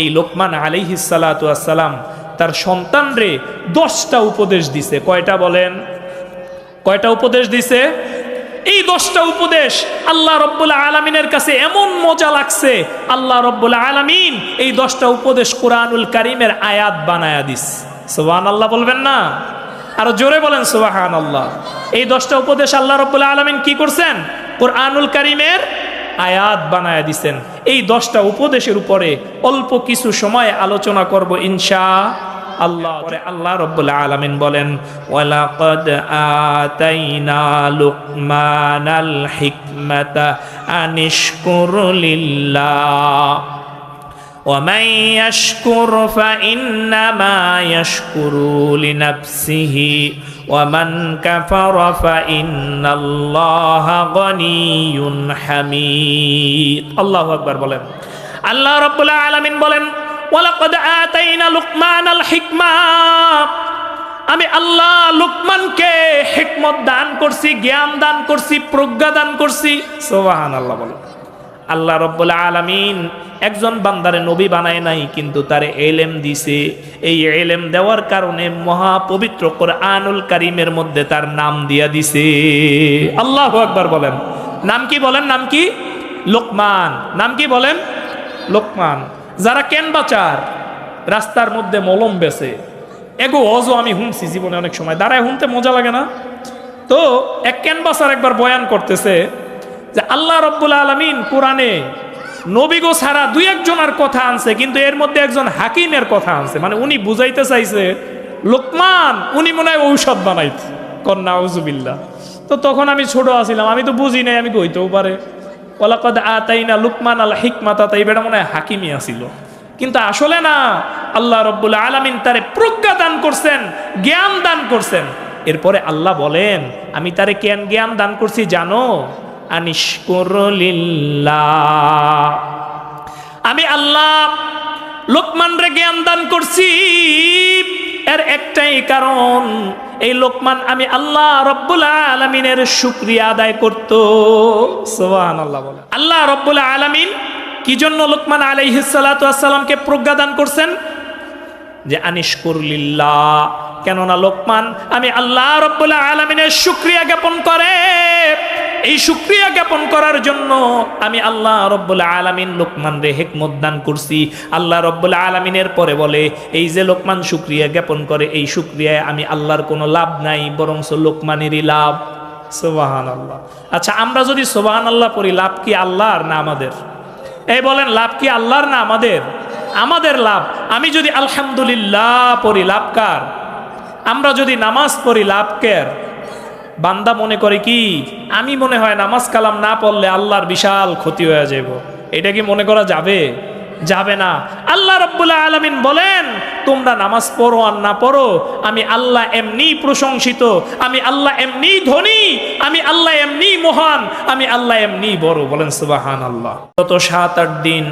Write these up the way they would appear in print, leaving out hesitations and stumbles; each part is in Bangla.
এই লোকমান আলাইহিস সালাতু ওয়াস সালাম তার সন্তানরে 10টা উপদেশ দিছে। কয়টা বলেন? কয়টা উপদেশ দিছে? এই 10টা উপদেশ আল্লাহ রব্বুল আলামিনের কাছে এমন মজা লাগছে, আল্লাহ রব্বুল আলামিন এই 10টা উপদেশ কোরআনুল কারীমের আয়াত বানায়া দিস। সুবহানাল্লাহ বলবেন না? আরো জোরে বলেন সুবহানাল্লাহ। এই 10টা উপদেশ আল্লাহ রব্বুল আলামিন কি করছেন? কোরআনুল কারীমের আয়াত বানায়া দিছেন। এই 10টা উপদেশের উপরে অল্প কিছু সময় আলোচনা করব ইনশাআল্লাহ। পরে আল্লাহ রব্বুল আলামিন বলেন, ওয়ালাকাদ আতাইনা লুকমানাল হিকমাতা আনিশকুর লিল্লাহ ومن يشكر فإنما يشكر لنفسه ومن كفر فإن الله غني حميد। আল্লাহু আকবার বলেন। আল্লাহ রাব্বুল আলামিন বলেন, ওয়ালাকাদ আতাইনা লুকমানাল হিকমা, আমি আল্লাহ লুকমানকে হিকমত দান করছি, জ্ঞান দান করছি, প্রজ্ঞা দান করছি। সুবহানাল্লাহ বলেন। আল্লাহ রব্বুল আলামিন একজন বান্দারে নবী বানায় নাই, কিন্তু তারে ইলম দিছে। এই ইলম দেওয়ার কারণে মহা পবিত্র কোরআনুল কারীমের মধ্যে তার নাম দিয়া দিছে। আল্লাহু আকবার বলেন। নাম কি বলেন? নাম কি? লোকমান। নাম কি বলেন? লোকমান। যারা কেন বাচার রাস্তার মধ্যে মলম বেছে, এগো অজো আমি শুনছি জীবনে অনেক সময়, দাঁড়ায় শুনতে মজা লাগে না? তো এক কেন বাচার একবার বয়ান করতেছে যে আল্লাহ রব্বুল আলামিন কোরআনে নবীগো ছাড়া 2-1 জনের কথা আনছে, কিন্তু এর মধ্যে একজন হাকিমের কথা আনছে। মানে উনি বুঝাইতে চাইছে লোকমান উনি মনে হয় ঔষধ বানাইছে। কন্যা আউযুবিল্লাহ। তো তখন আমি ছোট আছিলাম, আমি তো বুঝি নাই, আমি কইতেও পারে ওয়ালাকাদ আতাইনা লুকমানাল হিকমাতা, তাই বেটা মনে হয় হাকিমই আছিল, কিন্তু আসলে না। আল্লাহ রব্বুল আলামিন তারে প্রজ্ঞা দান করছেন, জ্ঞান দান করছেন। এরপরে আল্লাহ বলেন, আমি তারে কেন জ্ঞান দান করছি জানো? আনিশকুর লিল্লাহ, আমি আল্লাহ লোকমান রে জ্ঞান দান করছি। এর একটাই কারণ, এই লোকমান আমি আল্লাহ রব্বুল আলামিনের শুকরিয়া আদায় করত। সুবহানাল্লাহ বলে। আল্লাহ রব্বুল আলামিন কি জন্য লোকমান আলাইহিস সালাতু ওয়াস সালামকে প্রজ্ঞা দান করছেন? যে আনিশকুর লিল্লাহ, কেননা লোকমান আমি আল্লাহ রব্বুল আলামিনের শুকরিয়া জ্ঞাপন করে। এই শুকরিয়া জ্ঞাপন করার জন্য আমি আল্লাহ রব্বুল আলামিন লোকমান রে হিকমত দান করছি। আল্লাহ রব্বুল আলামিনের পরে বলে, এই যে লোকমান শুকরিয়া জ্ঞাপন করে, এই শুকরিয়ায় আমি আল্লাহর কোনো লাভ নাই, বরং লোকমানেরই লাভ। সুবহানাল্লাহ। আচ্ছা, আমরা যদি সুবহানাল্লাহ পড়ি, লাভ কি আল্লাহর না আমাদের? এই বলেন, লাভ কি আল্লাহর না আমাদের? আমাদের লাভ। আমি যদি আলহামদুলিল্লাহ পড়ি, লাভ কার? আমরা যদি নামাজ পড়ি, লাভ কার? বান্দা মনে করে কি, আমি মনে হয় নামাজ কালাম না পড়লে আল্লাহর বিশাল ক্ষতি হয়ে যাব। এটা কি মনে করা যাবে? যাবে না। আল্লাহ রাব্বুল আলামিন বলেন, তোমরা নামাজ পড়ো আর না পড়ো, আমি আল্লাহ এমনি প্রশংসিত, আমি আল্লাহ এমনি ধনী, আমি আল্লাহ এমনি মহান, আমি আল্লাহ এমনি বড়। বলেন সুবহানাল্লাহ। গত 7-8 দিন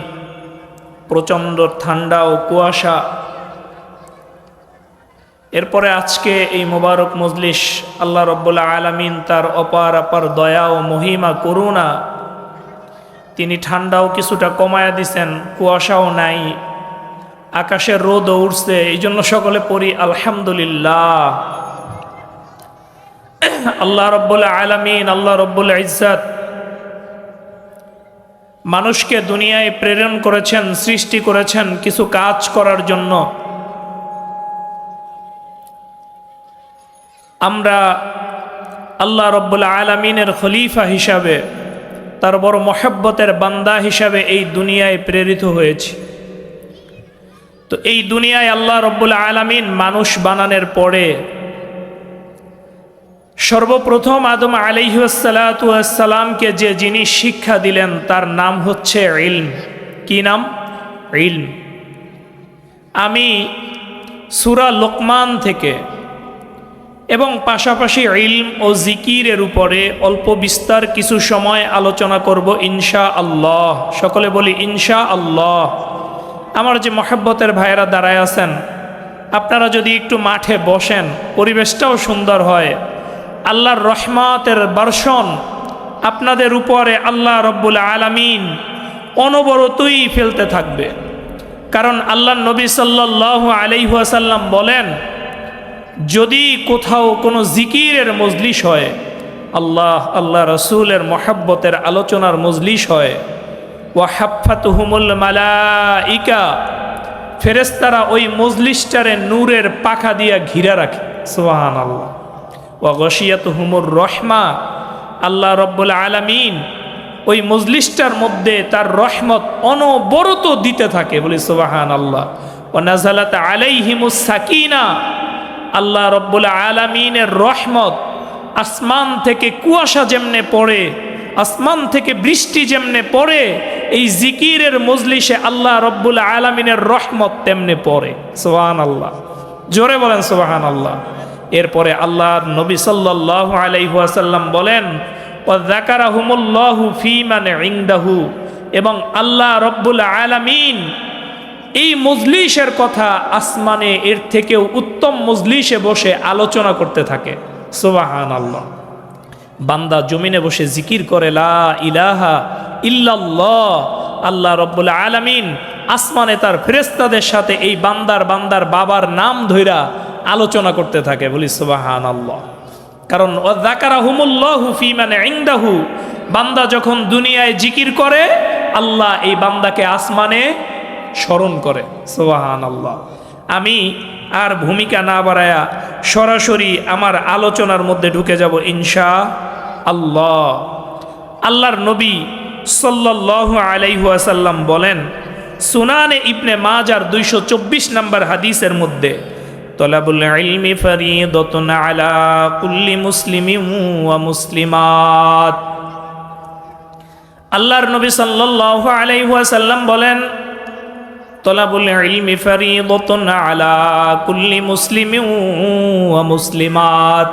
প্রচণ্ড ঠান্ডা ও কুয়াশা, এরপরে আজকে এই মোবারক মজলিস আল্লাহ রব্বুল আলামিন তার অপার অপার দয়া ও মহিমা করুণা, তিনি ঠান্ডাও কিছুটা কমায়া দিছেন, কুয়াশাও নাই, আকাশের রোদও উঠছে। এই জন্য সকলে পড়ি আলহামদুলিল্লাহ। আল্লাহ রব্বুল আলামিন, আল্লাহ রব্বুল ইজ্জত মানুষকে দুনিয়ায় প্রেরণ করেছেন, সৃষ্টি করেছেন কিছু কাজ করার জন্য। আমরা আল্লাহ রব্বুল আলামিনের খলিফা হিসাবে, তার বড় মহব্বতের বান্দা হিসাবে এই দুনিয়ায় প্রেরিত হয়েছি। তো এই দুনিয়ায় আল্লাহ রব্বুল আলামিন মানুষ বানানোর পরে সর্বপ্রথম আদম আলাইহিস সালাতু ওয়াস সালামকে যে জিনিস শিক্ষা দিলেন তার নাম হচ্ছে ইলম। কি নাম? ইলম। আমি সূরা লোকমান থেকে এবং পাশাপাশি ইলম ও জিকিরের উপরে অল্প বিস্তার কিছু সময় আলোচনা করব ইনশাআল্লাহ। সকলে বলি ইনশাআল্লাহ। আমার যে মহব্বতের ভাইয়েরা দাঁড়ায় আছেন, আপনারা যদি একটু মাঠে বসেন, পরিবেশটাও সুন্দর হয়, আল্লাহর রহমতের বর্ষণ আপনাদের উপরে আল্লাহ রব্বুল আলামিন অনবরতই ফেলতে থাকবে। কারণ আল্লাহ নবী সাল্লাল্লাহু আলাইহি ওয়াসাল্লাম বলেন, যদি কোথাও কোনো জিকিরের মজলিস হয়, আল্লাহ রসুলের মহাব্বতের আলোচনার মজলিস হয়, ওয়া হাফাতুহুমুল মালাইকা, ফেরেশতারা ওই মজলিসটারে নূরের পাখা দিয়া ঘিরা রাখে, সুবহানাল্লাহ। ওয়া গশিয়াতুহুমুর রহমা, আল্লাহ রব্বুল আলামিন ওই মজলিসটার মধ্যে তার রহমত অনবরত দিতে থাকে, বলি সুবহানাল্লাহ। ওয়া নাযালাত আলাইহিমুস সাকিনা, আল্লাহ রব্বুল আলামিনের রহমত আসমান থেকে কুয়াশা যেমনে পড়ে, আসমান থেকে বৃষ্টি যেমনে পড়ে, এই জিকিরের মজলিসে আল্লাহ রব্বুল আলামিনের রহমত তেমনে পড়ে, সুবহানাল্লাহ। জোরে বলেন সুবহানাল্লাহ। এরপরে আল্লাহর নবী সাল্লাল্লাহু আলাইহি ওয়াসাল্লাম বলেন, ওয়া যাকারাহুমুল্লাহু ফী মান ইনদাহু, এবং আল্লাহ রব্বুল আলামিন এই মজলিসের কথা আসমানে এর থেকেও উত্তম মজলিসে বসে আলোচনা করতে থাকে, সুবহানাল্লাহ। বান্দা জমিনে বসে জিকির করে লা ইলাহা ইল্লাল্লাহ, আল্লাহ রব্বুল আলামিন আসমানে তার ফেরেশতাদের সাথে এই বান্দার বাবার নাম ধইরা আলোচনা করতে থাকে, বলি সুবহানাল্লাহ। কারণ ওয়া যাকারাহুমুল্লাহু ফী মান ইনদাহু, বান্দা যখন দুনিয়ায় জিকির করে, আল্লাহ এই বান্দাকে আসমানে স্মরণ করে, সুবহানাল্লাহ। আমি আর ভূমিকা না বাড়ায়া সরাসরি আমার আলোচনার মধ্যে ঢুকে যাব ইনশাআল্লাহ। আল্লাহর নবী সাল্লাল্লাহু আলাইহি ওয়াসাল্লাম বলেন, সুনানে ইবনে মাজার 224 নম্বর হাদিসের মধ্যে, তলাবুল ইলমি ফরিদাতুন আলা কুল্লি মুসলিমিন ওয়া মুসলিমাত। আল্লাহর নবী সাল্লাল্লাহু আলাইহি ওয়াসাল্লাম বলেন, তলাবুল ইলমি ফরিদাতুন আলা কুল্লি মুসলিমিন ওয়া মুসলিমাত,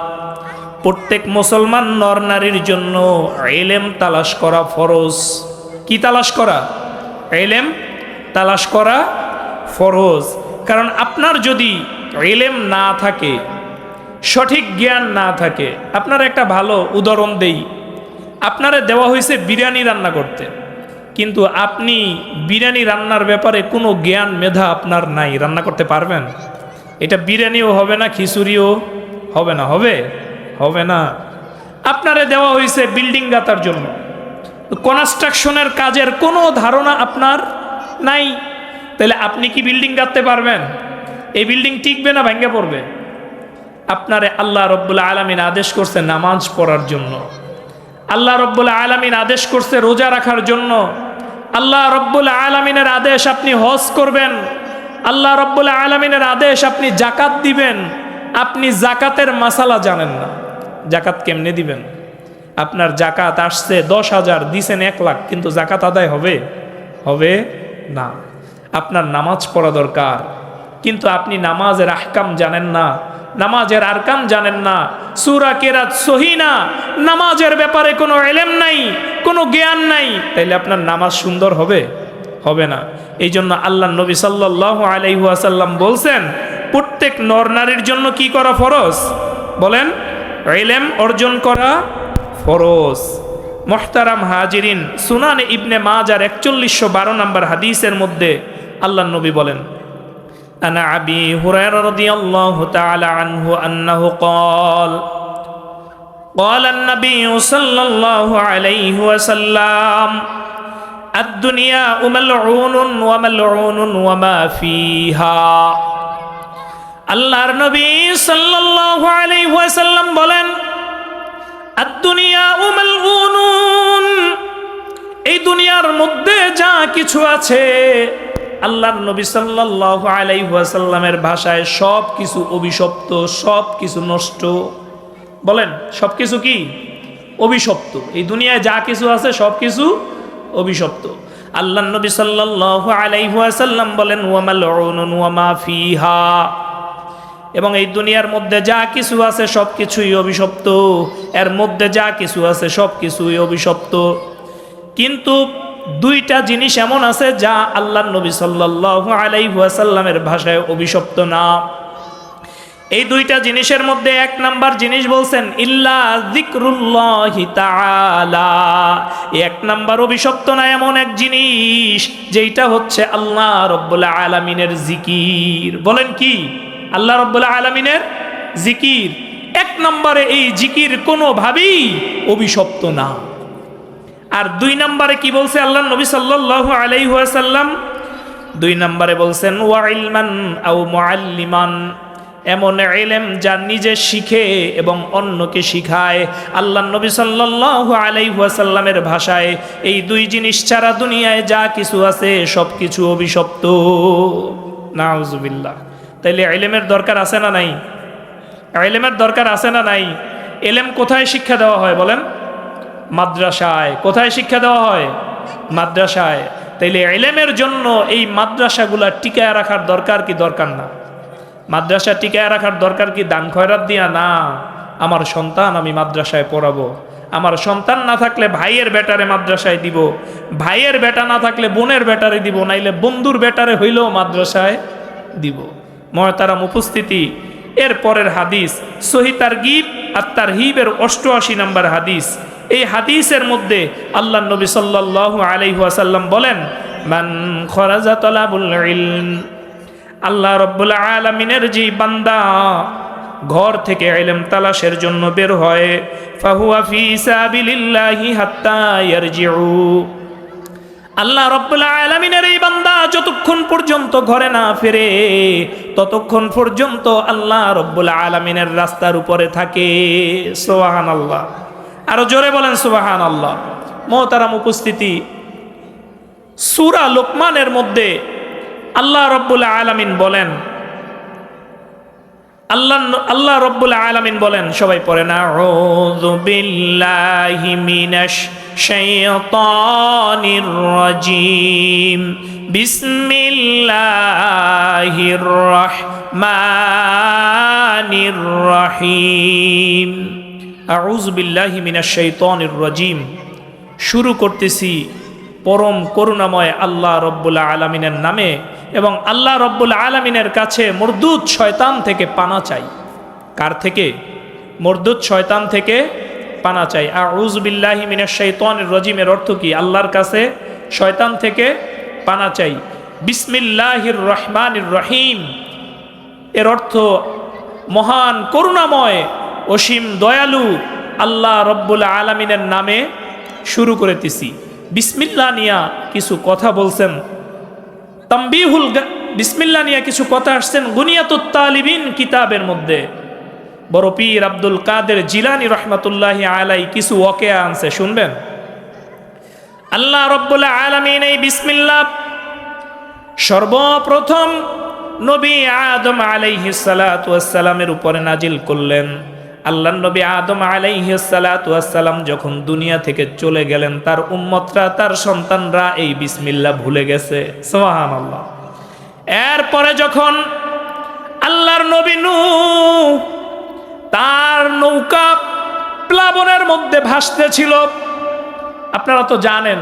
প্রত্যেক মুসলমান নর নারীর জন্য ইলম তালাশ করা ফরজ। কি তালাশ করা? ইলম তালাশ করা ফরজ। কারণ আপনার যদি ইলম না থাকে, সঠিক জ্ঞান না থাকে, আপনার একটা ভালো উদাহরণ দেই, আপনারে দেওয়া হয়েছে বিরিয়ানি রান্না করতে, কিন্তু আপনি বিরিয়ানি রান্নার ব্যাপারে কোনো জ্ঞান মেধা আপনার নাই, রান্না করতে পারবেন? এটা বিরিয়ানিও হবে না, খিচুড়িও হবে না। হবে না। আপনারে দেওয়া হয়েছে বিল্ডিং গাঁথার জন্য, কনস্ট্রাকশনের কাজের কোনো ধারণা আপনার নাই, তাহলে আপনি কি বিল্ডিং গাঁথতে পারবেন? এই বিল্ডিং টিকবে না ভেঙে পড়বে? আপনারে আল্লাহ রব্বুল আলামিন আদেশ করছে নামাজ পড়ার জন্য, আল্লাহ রব্বুল আলামিন আদেশ করছে রোজা রাখার জন্য, আল্লাহ রব্বুল আলামিনের আদেশ আপনি হজ করবেন, আল্লাহ রব্বুল আলামিনের আদেশ আপনি জাকাত দিবেন। আপনি জাকাতের মাসালা জানেন না, জাকাত কেমনে দিবেন? আপনার জাকাত আসছে 10,000, দিছেন 1 লাখ, কিন্তু জাকাত আদায় হবে না। আপনার নামাজ পড়া দরকার, কিন্তু আপনি নামাজের আহকাম জানেন না, নামাজের আরকান জানেন না, সূরা কেরাত সহি না, নামাজের ব্যাপারে কোনো ইলম নাই, কোনো জ্ঞান নাই, তাইলে আপনার নামাজ সুন্দর হবে না। এই জন্য আল্লাহ নবী সাল্লাল্লাহু আলাইহি ওয়াসাল্লাম বলছেন, প্রত্যেক নর নারীর জন্য কি করা ফরজ? বলেন, ইলম অর্জন করা ফরজ। মুহতারাম হাজিরিন, সুনানে ইবনে মাজার 4112 নম্বর হাদিসের মধ্যে আল্লাহ নবী বলেন, আনা আবি হুরায়রা রাদিয়াল্লাহু তাআলা আনহু আন্নাহু قال قال النبي صلى الله عليه وسلم الدنيا ملعون وملعون وما فيها। আল্লাহর নবী সাল্লাল্লাহু আলাইহি ওয়াসাল্লাম বলেন, আদ-দুনিয়া মালউনুন, এই দুনিয়ার মধ্যে যা কিছু আছে, আল্লাহর নবী সাল্লাল্লাহু আলাইহি ওয়াসাল্লামের ভাষায় সব কিছু অভিশপ্ত, সব কিছু নষ্ট। বলেন, সব কিছু কি অভিশপ্ত? এই দুনিয়ায় যা কিছু আছে সব কিছু অভিশপ্ত। আল্লাহর নবী সাল্লাল্লাহু আলাইহি ওয়াসাল্লাম বলেন, ওয়া মালউনুন ওয়া মা ফিহা, এবং এই দুনিয়ার মধ্যে যা কিছু আছে সব কিছুই অভিশপ্ত, এর মধ্যে যা কিছু আছে সব কিছুই অভিশপ্ত। কিন্তু দুইটা জিনিস এমন আছে যা আল্লাহর নবী সাল্লাল্লাহু আলাইহি ওয়াসাল্লামের ভাষায় অভিশপ্ত না। এই দুইটা জিনিসের মধ্যে এক নাম্বার জিনিস বলছেন ইল্লা যিকরুল্লাহি তাআলা। এক নাম্বার অভিশপ্ত না এমন এক জিনিস যেটা হচ্ছে আল্লাহ রাব্বুল আলামিনের জিকির। বলেন কি? আল্লাহ রাব্বুল আলামিনের জিকির। এক নম্বরে এই জিকির কোনোভাবেই অভিশপ্ত না। আর দুই নম্বরে কি বলছে আল্লাহ নবী সাল্লাল্লাহু আলাইহি ওয়াসাল্লাম? দুই নম্বরে বলছেন ওয়া ইলমান আও মুআল্লিমান, এমন ইলম যা নিজে শিখে এবং অন্যকে শিখায়। আল্লাহ নবী সাল্লাল্লাহু আলাইহি ওয়াসাল্লামের ভাষায় এই দুই জিনিস ছাড়া দুনিয়ায় যা কিছু আছে সব কিছু অভিশপ্ত। নাউজুবিল্লাহ। তাইলে ইলমের দরকার আছে না নাই? ইলমের দরকার আছে না নাই? ইলম কোথায় শিক্ষা দেওয়া হয় বলেন? মাদ্রাসায়। কোথায় শিক্ষা দেওয়া হয়? মাদ্রাসায়। তাইলে ইলমের জন্য এই মাদ্রাসাগুলা টিকায় রাখার দরকার কি দরকার না? মাদ্রাসা টিকায় রাখার দরকার কি দান খয়রাত দিয়া? না, আমার সন্তান আমি মাদ্রাসায় পড়াবো। আমার সন্তান না থাকলে ভাইয়ের বেটারে মাদ্রাসায় দিব, ভাইয়ের বেটা না থাকলে বোনের বেটারে দিব, নাইলে বন্ধুর বেটারে হইলেও মাদ্রাসায় দিব। মহতারাম উপস্থিতি, এর পরের হাদিস সহিহ তারগীব আর তারহিবের 88 নম্বর হাদিস। এই হাদিসের মধ্যে আল্লাহ নবী সাল্লাল্লাহু আলাইহি ওয়াসাল্লাম বলেন মান খরাজা তালাবুল ইলম, আল্লাহ রাব্বুল আলামিনের যে বান্দা ঘর থেকে ইলম তালাশের জন্য বের হয়, ফাহুয়া ফি সাবিলিল্লাহি হাত্তা ইয়ারজিউ, আল্লাহ রাব্বুল আলামিনের এই বান্দা যতক্ষণ পর্যন্ত ঘরে না ফিরে ততক্ষণ পর্যন্ত আল্লাহ রাব্বুল আলামিনের রাস্তার উপরে থাকে। সুবহানাল্লাহ। আরো জোরে বলেন সুবহানাল্লাহ। মুহতারাম উপস্থিতি, সূরা লোকমানের মধ্যে আল্লাহ রাব্বুল আলামিন বলেন, আল্লাহ রাব্বুল আলামিন বলেন, সবাই পড়েন আউযু বিল্লাহি মিনাশ শাইতানির রাজিম বিসমিল্লাহির রাহমানির রহিম। আউযু বিল্লাহি মিনাশ শাইতানির রাজিম। শুরু করতেছি পরম করুণাময় আল্লাহ রাব্বুল আলামিনের নামে এবং আল্লাহ রাব্বুল আলামিনের কাছে মরদুদ শয়তান থেকে পানা চাই। কার থেকে? মরদুদ শয়তান থেকে পানা চাই। আউযু বিল্লাহি মিনাশ শাইতানির রাজিমের অর্থ কি? আল্লাহর কাছে শয়তান থেকে পানা চাই। বিসমিল্লাহির রহমানির রহিম এর অর্থ মহান করুণাময় অসীম দয়ালু আল্লাহ রাব্বুল আলামিনের নামে শুরু করেতেছি। বিসমিল্লাহ নিয়া কিছু কথা বলছেন, তামবিহুল বিসমিল্লাহ নিয়া কিছু কথা আসছেন গুনিয়াতুত তালিবিন কিতাবের মধ্যে। বড় পীর আব্দুল কাদের জিলানী রহমাতুল্লাহি আলাই কিছু ওয়াকিয়া আনছে, শুনবেন। আল্লাহ রাব্বুল আলামিন এই বিসমিল্লাহ সর্বপ্রথম নবী আদম আলাইহিস সালাতু ওয়াস সালামের উপরে নাজিল করলেন। আল্লাহ নবী আদম আলাইহিস সালাতু ওয়াস সালাম যখন দুনিয়া থেকে চলে গেলেন, তার উম্মতরা, তার সন্তানরা এই বিসমিল্লাহ ভুলে গেছে। সুবহানাল্লাহ। এরপরে যখন আল্লাহর নবী নূহ তার নৌকা প্লাবনের মধ্যে ভাসতেছিল, আপনারা তো জানেন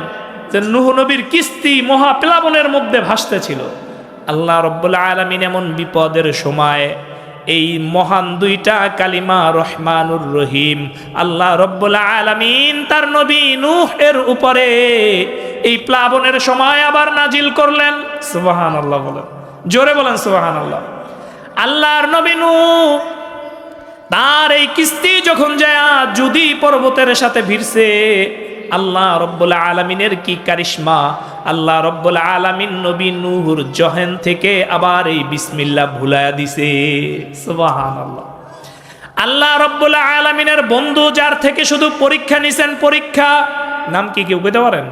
যে নূহ নবীর কিস্তি মহা প্লাবনের মধ্যে ভাসতেছিল। আল্লাহ রাব্বুল আলামিন এমন বিপদের সময় এই মহান দুইটা কালিমা রহমানুর রহিম আল্লাহ রাব্বুল আলামিন তার নবী নূহ এর উপরে এই প্লাবনের সময় আবার নাজিল করলেন। সুবহানাল্লাহ বলেন, জোরে বলেন সুবহানাল্লাহ। আল্লাহর নবী নূহ তার এই কিস্তি যখন যায় যদি পর্বতের সাথে ভিড়ছে, আল্লাহ রাব্বুল আলামিনের কি কারিশমা! আল্লাহ রাব্বুল আলামিন নবী নূহুর জহেন থেকে আবার এই বিসমিল্লাহ ভুলায়া দিছে। সুবহানাল্লাহ। আল্লাহ রাব্বুল আলামিনের বন্ধু যার থেকে শুধু পরীক্ষা নিছেন, পরীক্ষা নাম কি কেউ বলতে পারেন?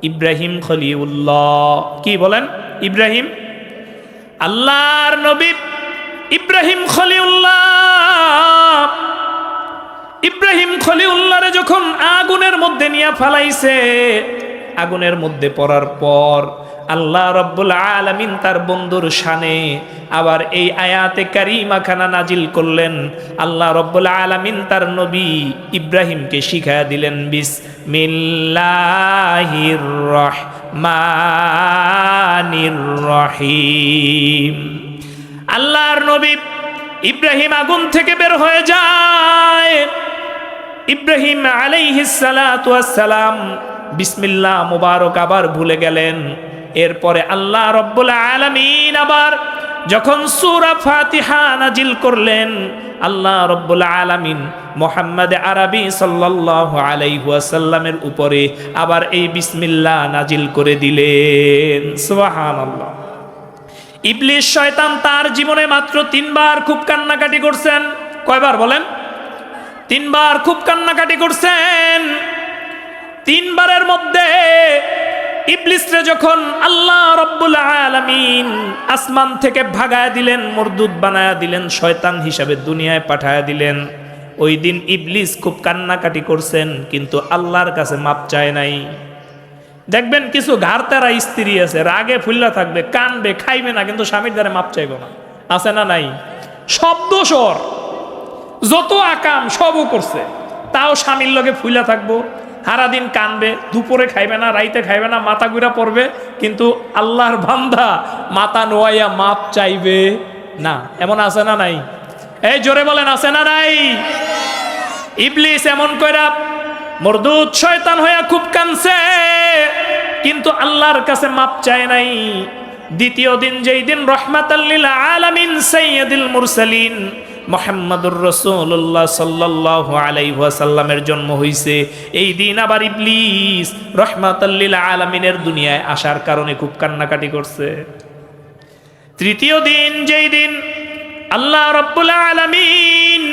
ইব্রাহিম খলিলুল্লাহ। কি বলেন? ইব্রাহিম। আল্লাহর নবী ইব্রাহিম খলিলুল্লাহ, ইব্রাহিম খলিলুল্লাহরে যখন আগুনের মধ্যে নিয়ে ফালাইছে, আগুনের মধ্যে পড়ার পর আল্লাহ রাব্বুল আলামিন তার বন্ধুর শানে আবার এই আয়াতে কারিমা খানা নাজিল করলেন। আল্লাহ রাব্বুল আলামিন তার নবী ইব্রাহিমকে শিখায়া দিলেন বিসমিল্লাহির রহমানির রহিম। আল্লাহর নবী ইব্রাহিম আগুন থেকে বের হয়ে যায়। ইব্রাহিম আলাইহিস সালাতু ওয়াস সালাম বিসমিল্লাহ মুবারক আবার ভুলে গেলেন। এরপরে আল্লাহ রাব্বুল আলামিন আবার যখন সূরা ফাতিহা নাজিল করলেন, আল্লাহ রাব্বুল আলামিন মুহাম্মদ আরবি সাল্লাল্লাহু আলাইহি ওয়াসাল্লামের উপরে আবার এই বিসমিল্লাহ নাজিল করে দিলেন। সুবহানাল্লাহ। ইবলিস শয়তান তার জীবনে মাত্র 3 বার খুব কান্নাকাটি করছেন। কয়বার বলেন? 3 বার খুব কান্নাকাটি করছেন। 3 বারের মধ্যে ইবলিসরে যখন আল্লাহ রাব্বুল আলামিন আসমান থেকে ভাগায় দিলেন, মরদুদ বানায়া দিলেন, শয়তান হিসাবে দুনিয়ায় পাঠায়া দিলেন, ওই দিন ইবলিস খুব কান্নাকাটি করছেন, কিন্তু আল্লাহর কাছে মাপ চায় নাই। দেখবেন কিছু ঘাড়তেরা স্ত্রী আছে, রাগে ফুল্লা থাকবে, কানবে, খাইবে না, কিন্তু স্বামীর দ্বারা মাপ চাইব না। আছে না নাই? শব্দ স্বর যত আকাম সবও করছে, তাও স্বামীর লগে ফুইলা থাকবো, সারাদিন কানবে, দুপুরে খাইবে না, রাইতে খাইবে না, মাথা গুড়া পড়বে, কিন্তু আল্লাহর বান্দা মাথা নোয়াইয়া মাপ চাইবে না। এমন আছে না নাই? এই জোরে বলেন, আছে না নাই? ইবলিস এমন কইরা মরদুদ শয়তান হইয়া খুব কানছে, কিন্তু আল্লাহর কাছে মাপ চায় নাই। দ্বিতীয় দিন, যেই দিন রাহমাতাল লিল আলামিন সাইয়্যিদুল মুরসালিন মুহাম্মদুর রাসূলুল্লাহ সাল্লাল্লাহু আলাইহি ওয়াসাল্লামের জন্ম হইছে, এই দিন আবার ইবলিস রাহমাতাল লিল আলামিনের দুনিয়ায় আসার কারণে খুব কান্নাকাটি করছে। তৃতীয় দিন, যেই দিন আল্লাহ রাব্বুল আলামিন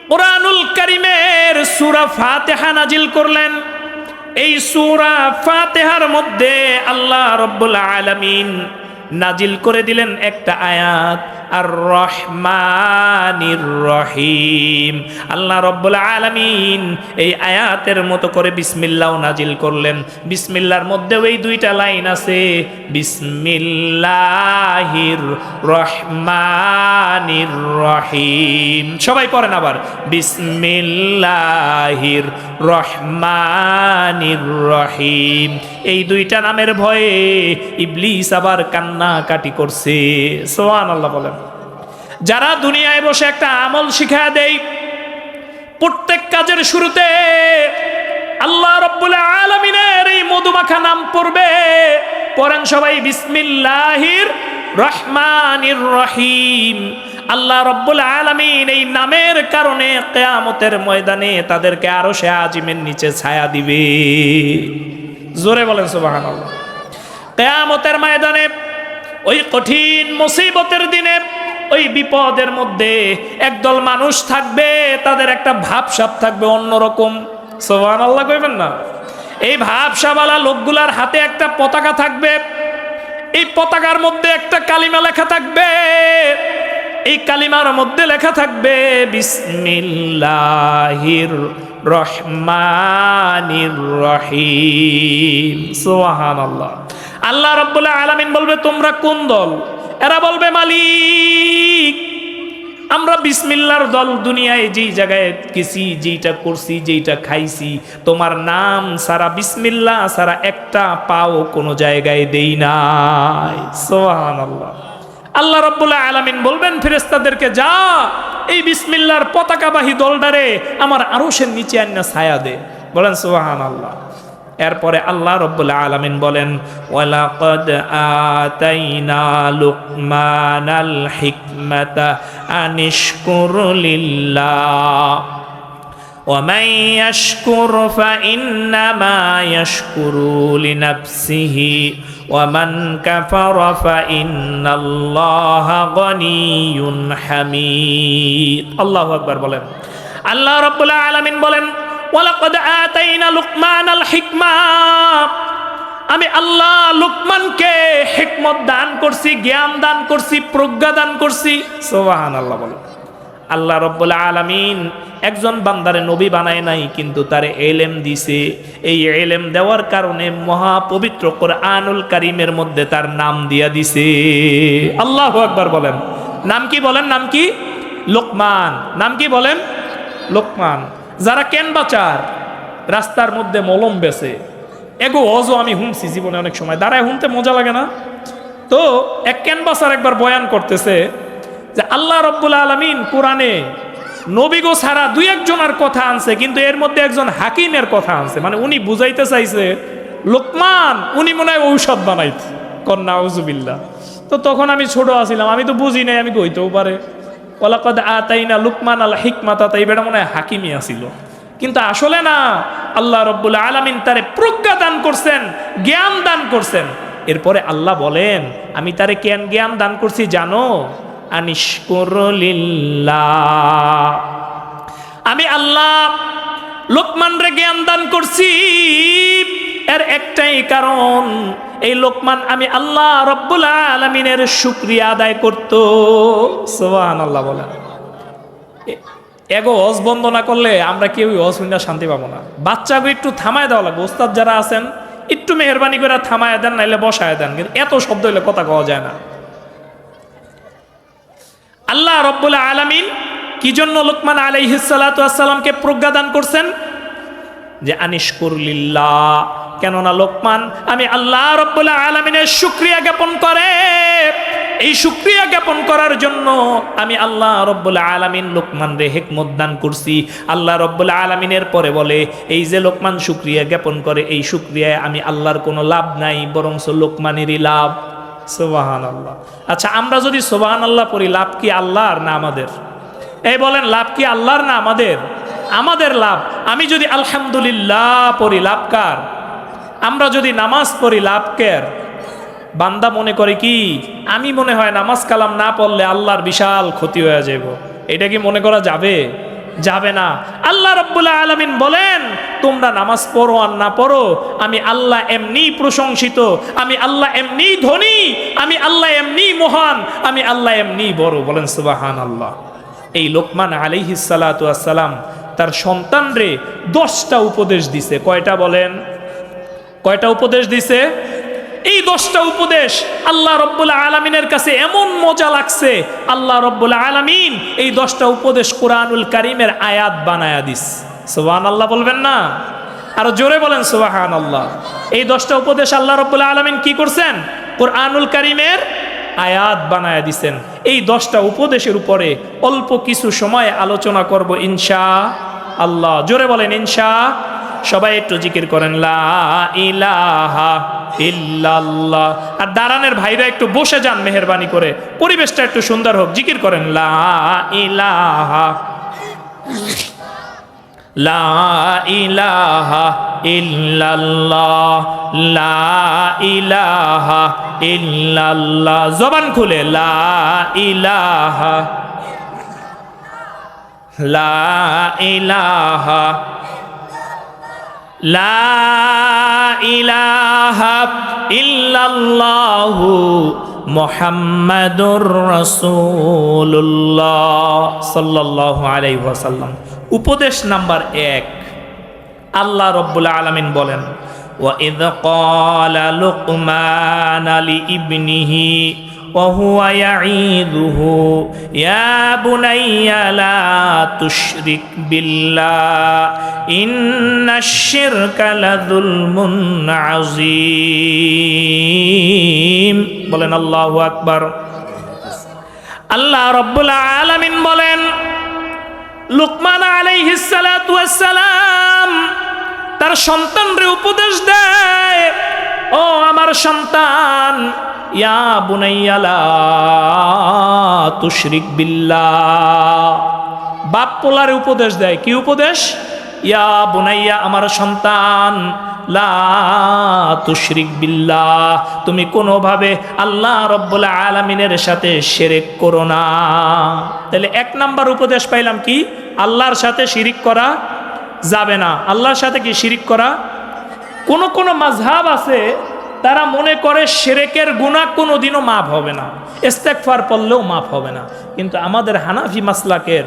কুরআনুল কারীমের সূরা ফাতিহা নাজিল করলেন, এই সূরা ফাতিহার মধ্যে আল্লাহ রাব্বুল আলামিন নাজিল করে দিলেন একটা আয়াত, আর রহমানির রহিম। আল্লাহ রাব্বুল আলামিন এই আয়াতের মতো করে বিসমিল্লাহ নাজিল করলেন। বিসমিল্লাহর মধ্যে ওই 2টা লাইন আছে, বিসমিল্লাহির রহমানির রহিম। সবাই পড়েন আবার, বিসমিল্লাহির রহমানির রহিম। এই 2টা নামের ভয়ে ইবলিস আবার কান্নাকাটি করছে। সুবহানাল্লাহ বলেন। যারা দুনিয়ায় বসে একটা আমল শিখায় দেয়, প্রত্যেক কাজের শুরুতে আল্লাহ রাব্বুল আলামিনের এই মধুমাখা নাম পড়বে। পড়েন সবাই, বিসমিল্লাহির রহমানির রহিম। আল্লাহ রাব্বুল আলামিন এই নামের কারণে কিয়ামতের ময়দানে তাদেরকে আরশে আজিমের নিচে ছায়া দিবে। জোরে বলেন সুবহানাল্লাহ। কিয়ামতের ময়দানে ওই কঠিন মুসিবতের দিনে, ওই বিপদের মধ্যে একদল মানুষ থাকবে, তাদের একটা ভাবসাব থাকবে অন্যরকম। সুবহানাল্লাহ কইবেন না? এই ভাবসাবালা লোকগুলার হাতে একটা পতাকা থাকবে, এই পতাকার মধ্যে একটা কালিমা লেখা থাকবে, এই কালিমার মধ্যে লেখা থাকবে বিসমিল্লাহির রহমানির রহিম। সুবহানাল্লাহ। আল্লাহ রাব্বুল আলামিন বলবে, তোমরা কোন দল? এরা বলবে, মালিক আমরা বিসমিল্লাহর দল, দুনিয়ায় যেই জায়গায় গেছি, যেইটা করছি, যেইটা খাইছি, তোমার নাম সারা, বিসমিল্লাহ সারা একটা পাও কোনো জায়গায় দেই নাই। সুবহানাল্লাহ। আল্লাহ রাব্বুল আলামিন বলবেন ফেরেশতাদেরকে, যা এই বিসমিল্লাহর পতাকাবাহী দলটারে আমার আরশের নিচে আইনা ছায়া দে। বলেন সুবহানাল্লাহ। এরপরে আল্লাহ রাব্বুল আলামিন বলেন, ওয়ালাকাদ আতাইনা লুকমানাল হিকমাতা আনিশকুর লিল্লাহ ওয়া মান ইয়াশকুর ফাইন্নামা ইয়াশকুরু লিনাফসিহি ওয়া মান কাফারা ফাইন্নাল্লাহা গনিয়্যুন হামিদ। আল্লাহু আকবার বলেন। আল্লাহ রাব্বুল আলামিন বলেন, ওয়ালাকাদ আতাইনা লুকমানাল হিকমা, আমি আল্লাহ লুকমানকে হিকমত দান করছি, জ্ঞান দান করছি, প্রজ্ঞা দান করছি। সুবহানাল্লাহ বলেন। আল্লাহ রাব্বুল আলামিন একজন বান্দারে নবী বানায় নাই, কিন্তু তারে ইলম দিছে। এই ইলম দেওয়ার কারণে মহাপবিত্র কোরআনুল কারীমের মধ্যে তার নাম দিয়া দিছে। আল্লাহু আকবার বলেন। নাম কি বলেন? নাম কি? লোকমান। নাম কি বলেন? লোকমান। যারা কেন বাচার রাস্তার মধ্যে মলম বেছে, এগো অজো আমি শুনছি জীবনে অনেক সময়, দাঁড়ায় শুনতে মজা লাগে না? তো এক ক্যানভাসার একবার বয়ান করতেছে, যে আল্লাহ রব্বুল আলামিন কোরআনে নবীগো ছাড়া দুই একজনের কথা আনছে, কিন্তু এর মধ্যে একজন হাকিমের কথা আনছে। মানে উনি বুঝাইতে চাইছে লোকমান উনি মনে হয় ঔষধ বানাইছে, কন্যা আউযুবিল্লাহ। তো তখন আমি ছোট আছিলাম, আমি তো বুঝি নাই, আমি কইতেও পারে ওয়ালাকাদ আতাইনা লুকমান আল হিকমাতা, তাই বেটা মনে হয় হাকিমই আছিল। কিন্তু আসলে না, আল্লাহ রব্বুল আলামিন তারে প্রজ্ঞা দান করছেন, জ্ঞান দান করছেন। এরপরে আল্লাহ বলেন আমি তারে কেন জ্ঞান দান করছি জানো? আনিশকুর লিল্লাহ, আমি আল্লাহ লোকমান রে জ্ঞান দান করছি। এর একটাই কারণ, এই লোকমান আমি আল্লাহ রব্বুল আলামিনের শুকরিয়া আদায় করত। সুবহানাল্লাহ বলেন। এগো হজ বন্ধ না করলে আমরা কেউ হজ শুনে শান্তি পাবো না। বাচ্চাকে একটু থামায় দেওয়া লাগবে। ওস্তাদ যারা আছেন একটু মেহরবানি করে থামায় দেন, নাইলে বসায় দেন, কিন্তু এত শব্দ হইলে কথা কওয়া যায় না। আল্লাহ রব্বুল আলামিন কি জন্য লোকমান আলাইহিস সালাতু ওয়াস সালামকে প্রজ্ঞা দান করছেন? যে আনিশকুর লিল্লাহ, কেননা লোকমান আমি আল্লাহ রব্বুল আলামিনের শুকরিয়া জ্ঞাপন করে। এই শুকরিয়া জ্ঞাপন করার জন্য আমি আল্লাহ রব্বুল আলামিন লোকমান রে হিকমত দান করছি। আল্লাহ রব্বুল আলামিনের পরে বলে এই যে লোকমান শুকরিয়া জ্ঞাপন করে, এই শুকরিয়ায় আমি আল্লাহর কোনো লাভ নাই, বরং লোকমানেরই লাভ। সুবহানাল্লাহ। আচ্ছা, আমরা যদি সুবহানাল্লাহ পড়ি, লাভ কি আল্লাহর না আমাদের? এই বলেন, লাভ কি আল্লাহর না আমাদের? আমাদের লাভ। আমি যদি আলহামদুলিল্লাহ পড়ি, লাভ কার? আমরা যদি নামাজ পড়ি, লাভ কার? বান্দা মনে করে কি, আমি মনে হয় নামাজ কালাম না পড়লে আল্লাহর বিশাল ক্ষতি হয়ে যাব। এটা কি মনে করা যাবে? যাবে না। আল্লাহ রাব্বুল আলামিন বলেন তোমরা নামাজ পড়ো আর না পড়ো, আমি আল্লাহ এমনি প্রশংসিত, আমি আল্লাহ এমনি ধনী, আমি আল্লাহ এমনি মহান, আমি আল্লাহ এমনি বড়। বলেন সুবহানাল্লাহ। এই লোকমান আলাইহিস সালাতু ওয়াস সালাম তার সন্তানরে 10টা উপদেশ দিছে। কয়টা বলেন? কয়টা উপদেশ দিছে? এই 10টা উপদেশ আল্লাহ রব্বুল আলামিনের কাছে এমন মজা লাগছে, আল্লাহ রব্বুল আলামিন এই 10টা উপদেশ কোরআনুল কারীমের আয়াত বানায়া দিস। সুবহানাল্লাহ বলবেন না? আরো জোরে বলেন সুবহানাল্লাহ। এই 10টা উপদেশ আল্লাহ রব্বুল আলামিন কি করছেন? কোরআনুল কারীমের আয়াত বানায়া দিছেন। এই 10টা উপদেশের উপরে অল্প কিছু সময় আলোচনা করব ইনশাআল্লাহ। জোরে বলেন ইনশাআল্লাহ। সবাই একটু জিকির করেন লা ইলাহা ইল্লাল্লাহ। আর দাঁড়ানের ভাইরা একটু বসে যান মেহেরবানি করে, পরিবেশটা একটু সুন্দর হোক। জিকির করেন লা ইলাহা লা ইলাহা ইল্লাল্লাহ লা ইলাহা ইল্লাল্লাহ। জবান খুলে লা ইলাহা লা ইলাহা লা ইলাহা ইল্লাল্লাহু মুহাম্মাদুর রাসূলুল্লাহ সাল্লাল্লাহু আলাইহি ওয়াসাল্লাম। উপদেশ নাম্বার 1, আল্লাহ রাব্বুল আলামিন বলেন ওয়া ইয ক্বালা লুকমান লিইবনিহি ওয়া হুয়া ইয়াঈদুহু ইয়া বুনাইয়া লা তুশরিক বিল্লাহ ইন্নাশ শিরকা লাযুলমুন আযীম। বলেন আল্লাহু আকবার। আল্লাহ রাব্বুল আলামিন বলেন লুকমান আলাইহিস সালাতু ওয়াস সালাম তার সন্তানরে উপদেশ দেয়, ও আমার সন্তান, ইয়া বুনাইয়া লা তুশরিক বিল্লাহ। বাপ পোলারে উপদেশ দেয়, কি উপদেশ? ইয়া বুনাইয়া, আমার সন্তান, লা তুশরিক বিল্লাহ, তুমি কোনোভাবে আল্লাহ রব্বুল আলামিনের সাথে শিরক করো না। তাহলে 1 নাম্বার উপদেশ পাইলাম কি? আল্লাহর সাথে শিরিক করা যাবে না। আল্লাহর সাথে কি শিরিক করা? কোন মাযহাব আছে তারা মনে করে শিরকের গুনাহ কোনোদিনও মাফ হবে না, ইস্তেগফার পড়লেও মাফ হবে না। কিন্তু আমাদের হানাফি মাসলাকের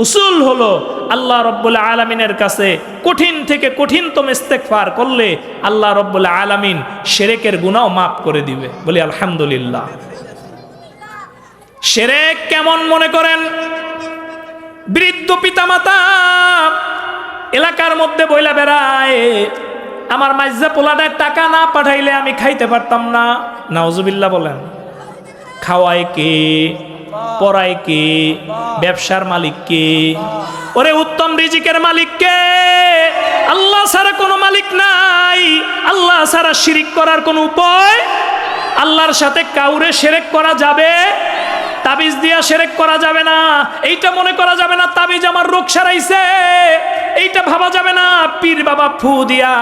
উসুল হলো আল্লাহ রব্বুল আলামিনের কাছে কঠিন থেকে কঠিনতম ইস্তেগফার করলে আল্লাহ রব্বুল আলামিন শিরকের গুনাহ মাফ করে দিবে। বলি আলহামদুলিল্লাহ। শিরক কেমন মনে করেন? বৃদ্ধ পিতামাতা এলাকার মধ্যে বইলা বেড়ায়, আমার মাইজা পোলাটায় টাকা না পাঠাইলে আমি খাইতে পারতাম না। নাউজুবিল্লাহ বলেন। খাওয়ায় কে? পড়ায় কে? ব্যবসার মালিক কে? ওরে উত্তম রিজিকের মালিক কে? আল্লাহ ছাড়া কোনো মালিক নাই। আল্লাহ ছাড়া শিরিক করার কোনো উপায়? আল্লাহর সাথে কাউরে শিরক করা যাবে? তাবিজ দিয়া শিরক করা যাবে না। এইটা মনে করা যাবে না তাবিজ আমার রোগ সারাইছে, এইটা ভাবা যাবে না পীর বাবা ফু দিয়া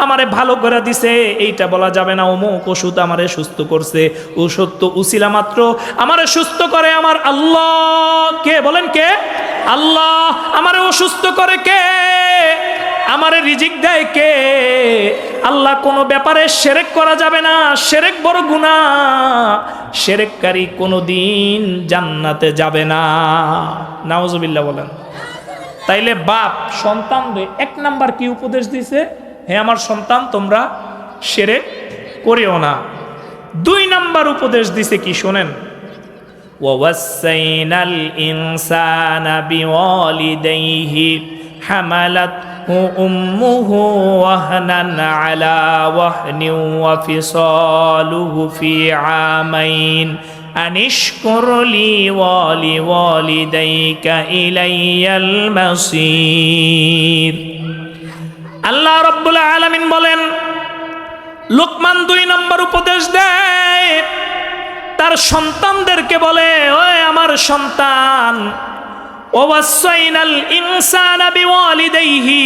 আমারে ভালো করে দিছে, এইটা বলা যাবে না অমুক ওষুধ আমারে সুস্থ করছে। ওষুধ তো উসিলা মাত্র, আমারে সুস্থ করে আমার আল্লাহ। কে বলেন কে? আল্লাহ। আমারে অসুস্থ করে কে? আমারে রিজিক দেয় কে? আল্লাহ। কোনো ব্যাপারে শিরক করা যাবে না, শিরক বড় গুনাহ। শিরককারী কোনোদিন জান্নাতে যাবে না। নাউজুবিল্লাহ বলেন। তাইলে বাপ সন্তানদের এক নাম্বার কি উপদেশ দিছে? হে আমার সন্তান, তোমরা শিরক করিও না। 2 নাম্বার উপদেশ দিছে কি শোনেন, ওয়াসাইনাল ইনসানা বিওয়ালিদাইহি হামালাতহু উম্মুহু ওয়াহনান আলা ওয়াহনিন ওয়া ফিসালুহু ফি আমাইন আনিশকুর লি ওয়া লিওয়ালিদাইকা ইলাইয়াল মাসির। আল্লাহ রাব্বুল আলামিন বলেন, লোকমান 2 নম্বর উপদেশ দেয়, তার সন্তানদেরকে বলে, ওই আমার সন্তান, ওয়াসাইনাল ইনসানা বিওয়ালিদাইহি,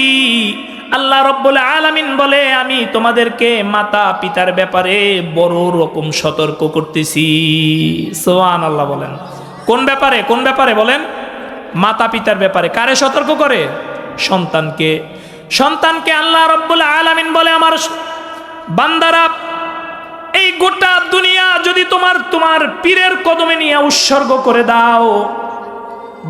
আল্লাহ রাব্বুল আলামিন বলে আমি তোমাদেরকে মাতা পিতার ব্যাপারে বড় রকম সতর্ক করতেছি। সুবহানাল্লাহ বলেন। কোন ব্যাপারে? কোন ব্যাপারে বলেন? মাতা পিতার ব্যাপারে। কারে সতর্ক করে? সন্তানকে। সন্তানকে আল্লাহ রাব্বুল আলামিন বলে, আমার বান্দারা, এই গোটা দুনিয়া যদি তোমার পীরের কদমে নিয়ে উৎসর্গ করে দাও,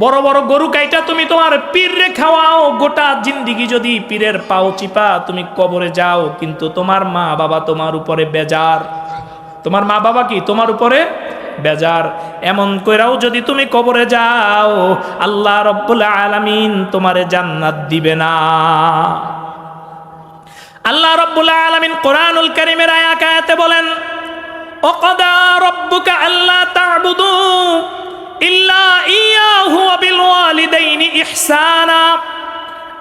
বড় বড় গরু কাইটা তুমি তোমার পীররে খাওয়াও, গোটা জিন্দিগি যদি পীরের পাও চিপা তুমি কবরে যাও, কিন্তু তোমার মা বাবা তোমার উপরে বেজার। তোমার মা বাবা কি তোমার উপরে বেজার। এমন কইরাও যদি তুমি কবরে যাও, আল্লাহ রাব্বুল আলামিন তোমারে জান্নাত দিবে না। আল্লাহ রাব্বুল আলামিন কোরআনুল কারীমের আয়াতে বলেন, ওয়াকাদা রাব্বুকা আল্লা তা'বুদু ইল্লা ইয়াহু ওয়া বিল ওয়ালিদাইনি ইহসানা।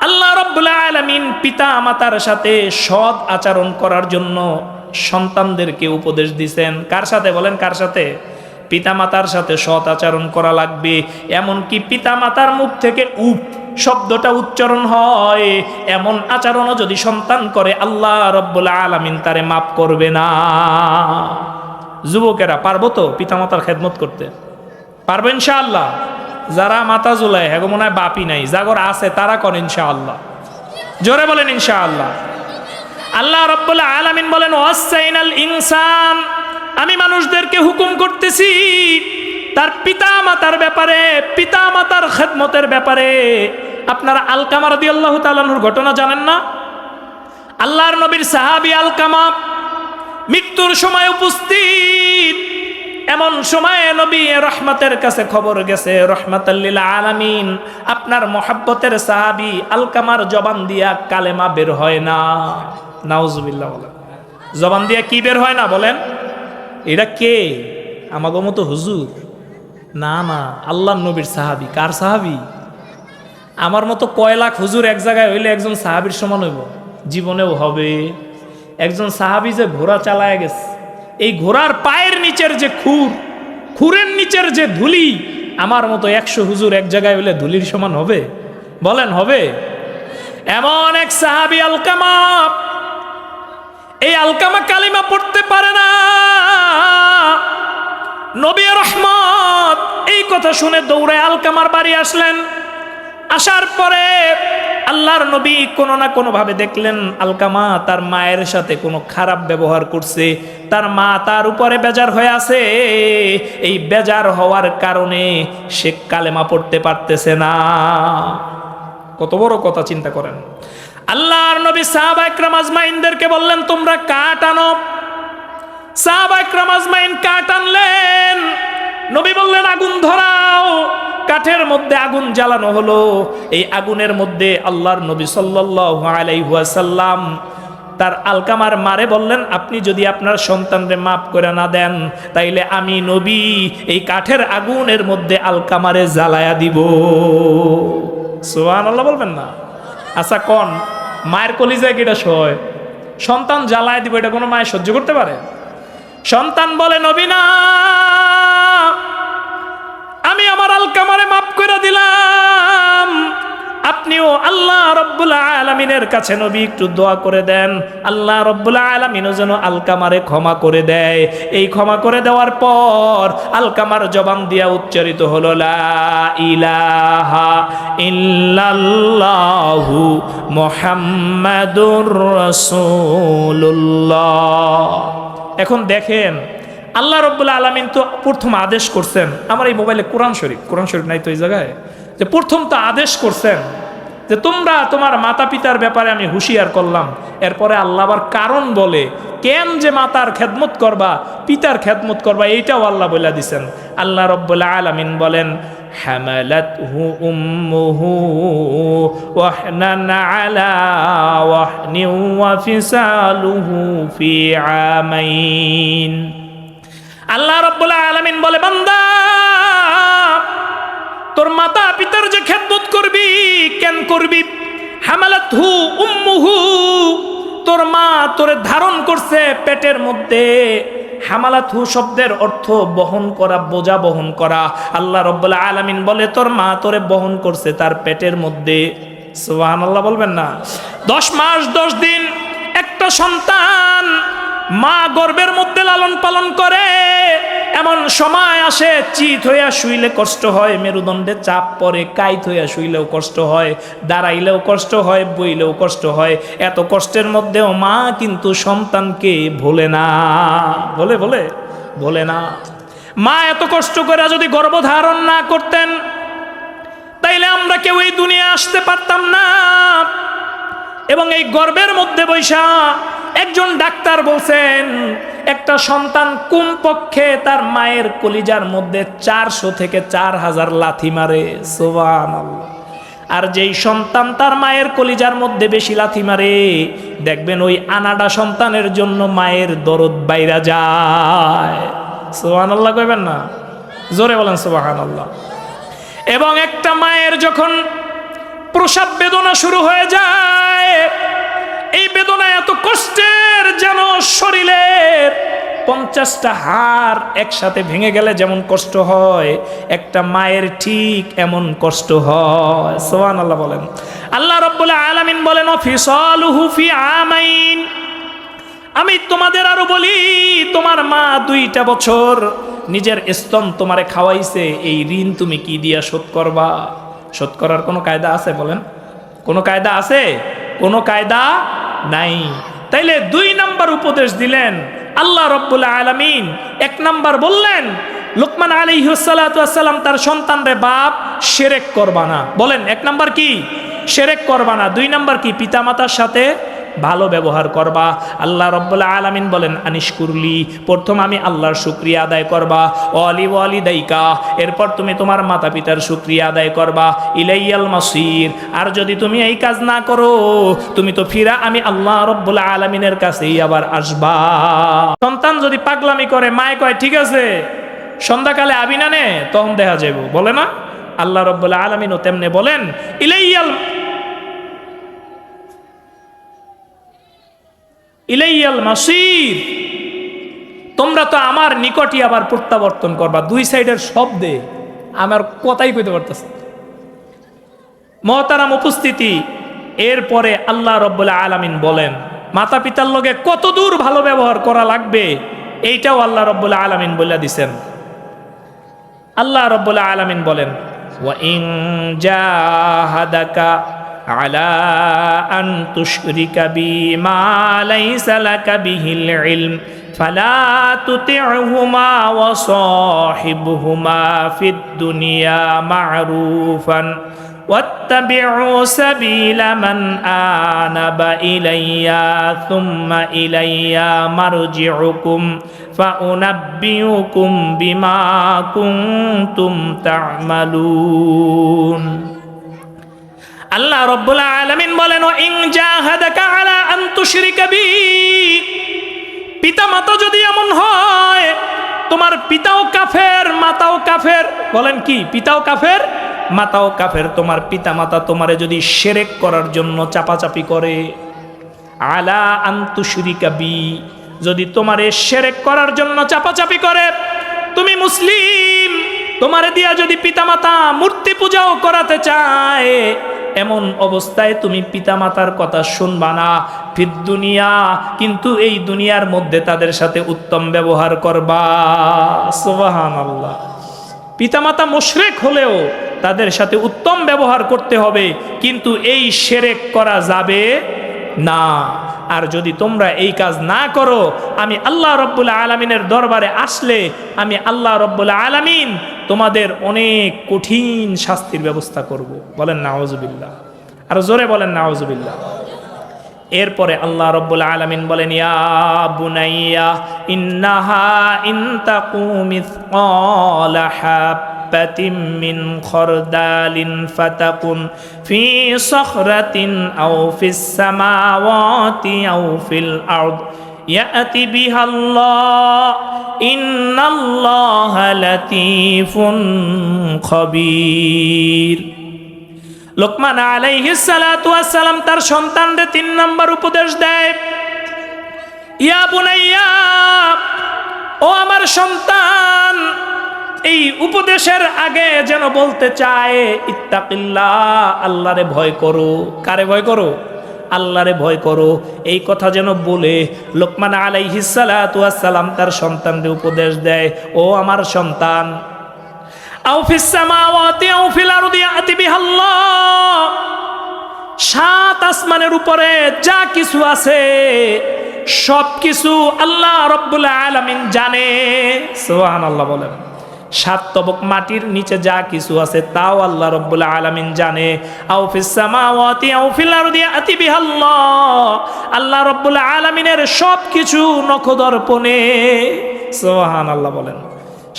আল্লাহ রাব্বুল আলামিন পিতা মাতার সাথে সৎ আচরণ করার জন্য সন্তানদেরকে উপদেশ দিবেন। কার সাথে বলেন? কার সাথে? পিতা মাতার সাথে সৎ আচরণ করা লাগবে। এমনকি পিতা মাতার মুখ থেকে উপ শব্দটা উচ্চারণ হয়, এমন আচরণও যদি সন্তান করে, আল্লাহ রাব্বুল আলামিন তারে মাফ করবে না। যুবকেরা পারবো তো পিতামাতার খেদমত করতে? পারবো ইনশাআল্লাহ? যারা মাথা জুলায় হ্যাঁ মনে হয় বাপি নাই, জাগর আছে তারা করেন ইনশাআল্লাহ। জোরে বলেন ইনশাআল্লাহ। আল্লাহ রাব্বুল আলামিন বলেন, ওয়াসাইনাল ইনসান, আমি মানুষদেরকে হুকুম করতেছি তার পিতা মাতার ব্যাপারে, পিতা মাতার খেদমতের ব্যাপারে। আপনারা আলকামা রাদিয়াল্লাহু তাআলা আনহুর ঘটনা জানেন না? আল্লাহর নবীর সাহাবী আলকামা মৃত্যুর সময় উপস্থিত। এমন সময়ে নবী রহমতের কাছে খবর গেছে, রহমাতাল লিল আলামিন আপনার মহব্বতের সাহাবী আলকামার জবান দিয়া কালেমা বের হয় না। নাউজুবিল্লাহ বলেন। জবান দিয়া কি বের হয় না বলেন? এটা কে? আমাগো মতো হুজুর? না না, আল্লাহর নবীর সাহাবী। কার সাহাবী? আমার মতো কয় লাখ হুজুর এক জায়গায় হইলে একজন সাহাবীর সমান হইব? জীবনেও হবে। একজন সাহাবী যে ঘোড়া চালায় গেছে, এই ঘোড়ার পায়ের নিচের যে খুরের নিচের যে ধুলি, আমার মতো 100 হুজুর এক জায়গায় হইলে ধুলির সমান হবে? বলেন হবে? এমন এক সাহাবী আলকামা, এই আলকামা কালিমা পড়তে পারে না। নবী রহমত এই কথা শুনে দৌড়ে আলকামার বাড়ি আসলেন। আসার পরে আল্লাহর নবী কোনো না কোনো ভাবে দেখলেন আলকামা তার মায়ের সাথে কোনো খারাপ ব্যবহার করছে, তার মা তার উপরে বেজার হয়ে আছে। এই বেজার হওয়ার কারণে সে কালেমা পড়তে পারতেছে না। কত বড় কথা চিন্তা করেন। আল্লাহর নবী সাহাবা ইকরাম আজমাইনদেরকে বললেন, তোমরা কাঠ আনো। সাহাবা ইকরাম আজমাইন কাঠ আনলেন। নবী বললেন, আগুন ধরাও। কাঠের মধ্যে আগুন জ্বালানো হলো। এই আগুনের মধ্যে আল্লাহর নবী সাল্লাল্লাহু আলাইহি ওয়াসাল্লাম তার আলকামার মারে বললেন, আপনি যদি আপনার সন্তানরে মাফ করে না দেন তাইলে আমি নবী এই কাঠের আগুনের মধ্যে আলকামারে জ্বালায়া দিব। সুবহানাল্লাহ বলবেন না? আচ্ছা কোন মায়ের কলিজায় কিটা সয় সন্তান জ্বালায় দিব, এটা কোনো মায়ের সহ্য করতে পারে? সন্তান বলে, নবী না, আমি আমার আলকামারে মাফ করে দিলাম, আপনিও আল্লাহ রাব্বুল আলামিনের কাছে নবী একটু দোয়া করে দেন, আল্লাহ রাব্বুল আলামিনও যেন আলকামারে ক্ষমা করে দেয়। এই ক্ষমা করে দেওয়ার পর আলকামার জবান দিয়া উচ্চারিত হলো, লা ইলাহা ইল্লাল্লাহু মুহাম্মাদুর রাসূলুল্লাহ। এখন দেখেন আল্লাহ রাব্বুল আলামিন তো প্রথম আদেশ করছেন, আমার এই মোবাইলে কোরআন শরীফ নাই তো এই জায়গায়, যে প্রথম তো আদেশ করছেন যে তোমরা তোমার মাতা পিতার ব্যাপারে আমি হুঁশিয়ার করলাম। এরপরে আল্লাহ আবার কারণ বলে কেন যে মাতার খেদমত করবা, পিতার খেদমত করবা, এইটাও আল্লাহ বলে দিছেন। আল্লাহ রাব্বুল আলামিন বলেন, হামালাতহু উম্মুহু ওয়াহনান আলা ওয়াহনিন ওয়া ফিসালুহু ফি আমাইন। আল্লাহ রাব্বুল আলামিন বলে, বান্দা তোর মাতা পিতার যে খেদমত করবি, কেন করবি? হামালাতহু উম্মুহু, তোর মা তোরে ধারণ করছে পেটের মধ্যে। হামালাতহু শব্দের অর্থ বহন করা, বোঝা বহন করা। আল্লাহ রাব্বুল আলামিন বলে তোর মা তোরে বহন করছে তার পেটের মধ্যে। সুবহানাল্লাহ বলবেন না? 10 মাস 10 দিন একটা সন্তান মা গর্ভের মধ্যে লালন পালন করে। এমন সময় আসে চিত হইয়া শুইলে কষ্ট হয়, মেরুদণ্ডে চাপ পড়ে, কাইত হইয়া শুইলেও কষ্ট হয়, দাঁড়াইলেও কষ্ট হয়, বইলেও কষ্ট হয়। এত কষ্টের মধ্যেও মা কিন্তু সন্তানকে ভোলে না, ভোলে না। মা এত কষ্ট করে যদি গর্ভধারণ না করতেন তাইলে আমরা কেউ এই দুনিয়া আসতে পারতাম না। এবং এই গর্ভের মধ্যে বৈশা একজন ডাক্তার বলছেন একটা সন্তান কমপক্ষে তার মায়ের কলিজার মধ্যে 400 থেকে 4000 লাথি মারে। সুবহানাল্লাহ। আর যেই সন্তান তার মায়ের কলিজার মধ্যে বেশি লাথি মারে, দেখবেন ওই আনাড়া সন্তানের জন্য মায়ের দরদ বাইরা যায়। সুবহানাল্লাহ কইবেন না? জোরে বলেন সুবহানাল্লাহ। এবং একটা মায়ের যখন প্রসব বেদনা শুরু হয়ে যায়, এই বেদনা এত কষ্টের যেন শরীরের 50টা হাড় একসাথে ভেঙে গেলে যেমন কষ্ট হয়, একটা মায়ের ঠিক এমন কষ্ট হয়। সুবহানাল্লাহ বলেন। আল্লাহ রাব্বুল আলামিন বলেন, ফিসালুহু ফি আমাইন। আমি তোমাদের আরো বলি, তোমার মা 2টা বছর নিজের স্তন তোমারে খাওয়াইছে, এই ঋণ তুমি কি দিয়া শোধ করবা? শোধ করার কোনো কায়দা আছে? বলেন, কোনো কায়দা আছে? কোনো কায়দা নাই। তাইলে 2 নাম্বার উপদেশ দিলেন আল্লাহ রাব্বুল আলামিন। 1 নাম্বার বললেন লুকমান আলাইহিস সালাতু ওয়াস সালাম তার সন্তানরে, বাপ শিরক করবা না। বলেন 1 নাম্বার কি? শিরক করবা না। 2 নাম্বার কি? পিতামাতার সাথে ভালো ব্যবহার করবা। আল্লাহ রাব্বুল আলামিন বলেন, আনিশকুরলি, প্রথম আমি আল্লাহর শুকরিয়া আদায় করবা, ওয়ালি ওয়ালিদাইকা, এরপর তুমি তোমার মাতা পিতার শুকরিয়া আদায় করবা, ইলাইয়াল মাসির। আর যদি তুমি এই কাজ না করো তুমি তো ফিরা আমি আল্লাহ রাব্বুল আলামিনের কাছেই আবার আসবা। সন্তান যদি পাগলামি করে, মায় কয় ঠিক আছে সন্ধ্যাকালে আবি না নে, তখন দেখা যাইব, বলে না? আল্লাহ রাব্বুল আলামিনও তেমনে বলেন, ইলাইয়াল মাসির, তোমরা তো আমার নিকটই আবার প্রত্যাবর্তন করবা। 2 সাইডের শব্দে আমার কথাই কইতে পারতেছে। মহতারাম উপস্থিতি, এরপরে আল্লাহ রাব্বুল আলামিন বলেন মাতা পিতার লগে কত দূর ভালো ব্যবহার করা লাগবে, এইটাও আল্লাহ রাব্বুল আলামিন বলে দিছেন। আল্লাহ রাব্বুল আলামিন বলেন, ওয়া ইন জাহাদাকা আলা আন তুশরিকা বিমা লাইসা লাকা বিহিল ইলম ফালা তুতি'হুমা ওয়া সাহিবহুমা ফিদ দুনিয়া মা'রুফান ওয়াত্তাবি'ু সাবিলা মান আনাবা ইলাইয়া সুম্মা ইলাইয়া মারজি'ুকুম ফাউনাব্বিউকুম বিমা কুনতুম তা'মালুন। আল্লাহ রাব্বুল আলামিন বলেন, ইন জাহাদাকা আলা আন তুশরিকা বি, পিতামাতা যদি এমন হয় তোমার পিতাও কাফের মাতাও কাফের, বলেন কি পিতাও কাফের মাতাও কাফের, তোমার পিতামাতা তোমারে যদি শিরক করার জন্য চাপাচাপি করে, আলা আন তুশরিকা বি, যদি তোমারে শিরক করার জন্য চাপাচাপি করে, তুমি মুসলিম, তোমারে দিয়া যদি পিতামাতা মূর্তি পূজাও করাতে চায়, এমন অবস্থায় তুমি পিতামাতার কথা শুনবা না ফিদ দুনিয়া, কিন্তু এই দুনিয়ার মধ্যে তাদের সাথে উত্তম ব্যবহার করবা। সুবহানাল্লাহ। পিতামাতা মুশরিক হলেও তাদের সাথে উত্তম ব্যবহার করতে হবে, কিন্তু এই শিরক করা যাবে না। আর যদি তোমরা এই কাজ না করো, আমি আল্লাহ রাব্বুল আলামিনের দরবারে আসলে আমি আল্লাহ রাব্বুল আলামিন তোমাদের অনেক কঠিন শাস্তির ব্যবস্থা করব। বলেন নাউজুবিল্লাহ, আর জোরে বলেন নাউজুবিল্লাহ। এরপরে আল্লাহ রাব্বুল আলামিন বলেন, ইয়া বুনাইয়া ইন্নাহা ইন তাকু মিসকালা হাব্বাতিন মিন খরদালিন ফাতাকুন ফি সখরাতিন আও ফিস সামাওয়াতি আও ফিল আরদ ইয়াতি বিহাল্লাহ ইন্নাল্লাহা লাতীফুন খবীর। লোকমান আলাইহিস সালাতু ওয়াস সালাম তার সন্তানদের 3 নম্বর উপদেশ দেয়, ইয়া বুনাইয়া, ও আমার সন্তান। এই উপদেশের আগে যেন বলতে চায় ইত্তাকিল্লাহ, আল্লাহরে ভয় করো। কারে ভয় করো? আল্লাহরে ভয় করো। এই কথা যেন বলে লোকমান আলাইহিস সালাতু ওয়াস সালাম তার সন্তানদের উপদেশ দেয়, ও আমার সন্তান, আও ফিস সামাওয়াতি আও ফিল আরদি ইয়াতি বিহাল্লাহ, 7 আসমানের উপরে যা কিছু আছে সব কিছু আল্লাহ রাব্বুল আলামিন জানে। সুবহানাল্লাহ বলেন। 7 তবক মাটির নিচে যা কিছু আছে তাও আল্লাহ রাব্বুল আলামিন জানে। আও ফিস সামাওয়াতি আও ফিল আরদি ইয়াতি বিহাল্লাহ, আল্লাহ রাব্বুল আলামিনের সব কিছু নখদর্পণে। সুবহানাল্লাহ বলেন।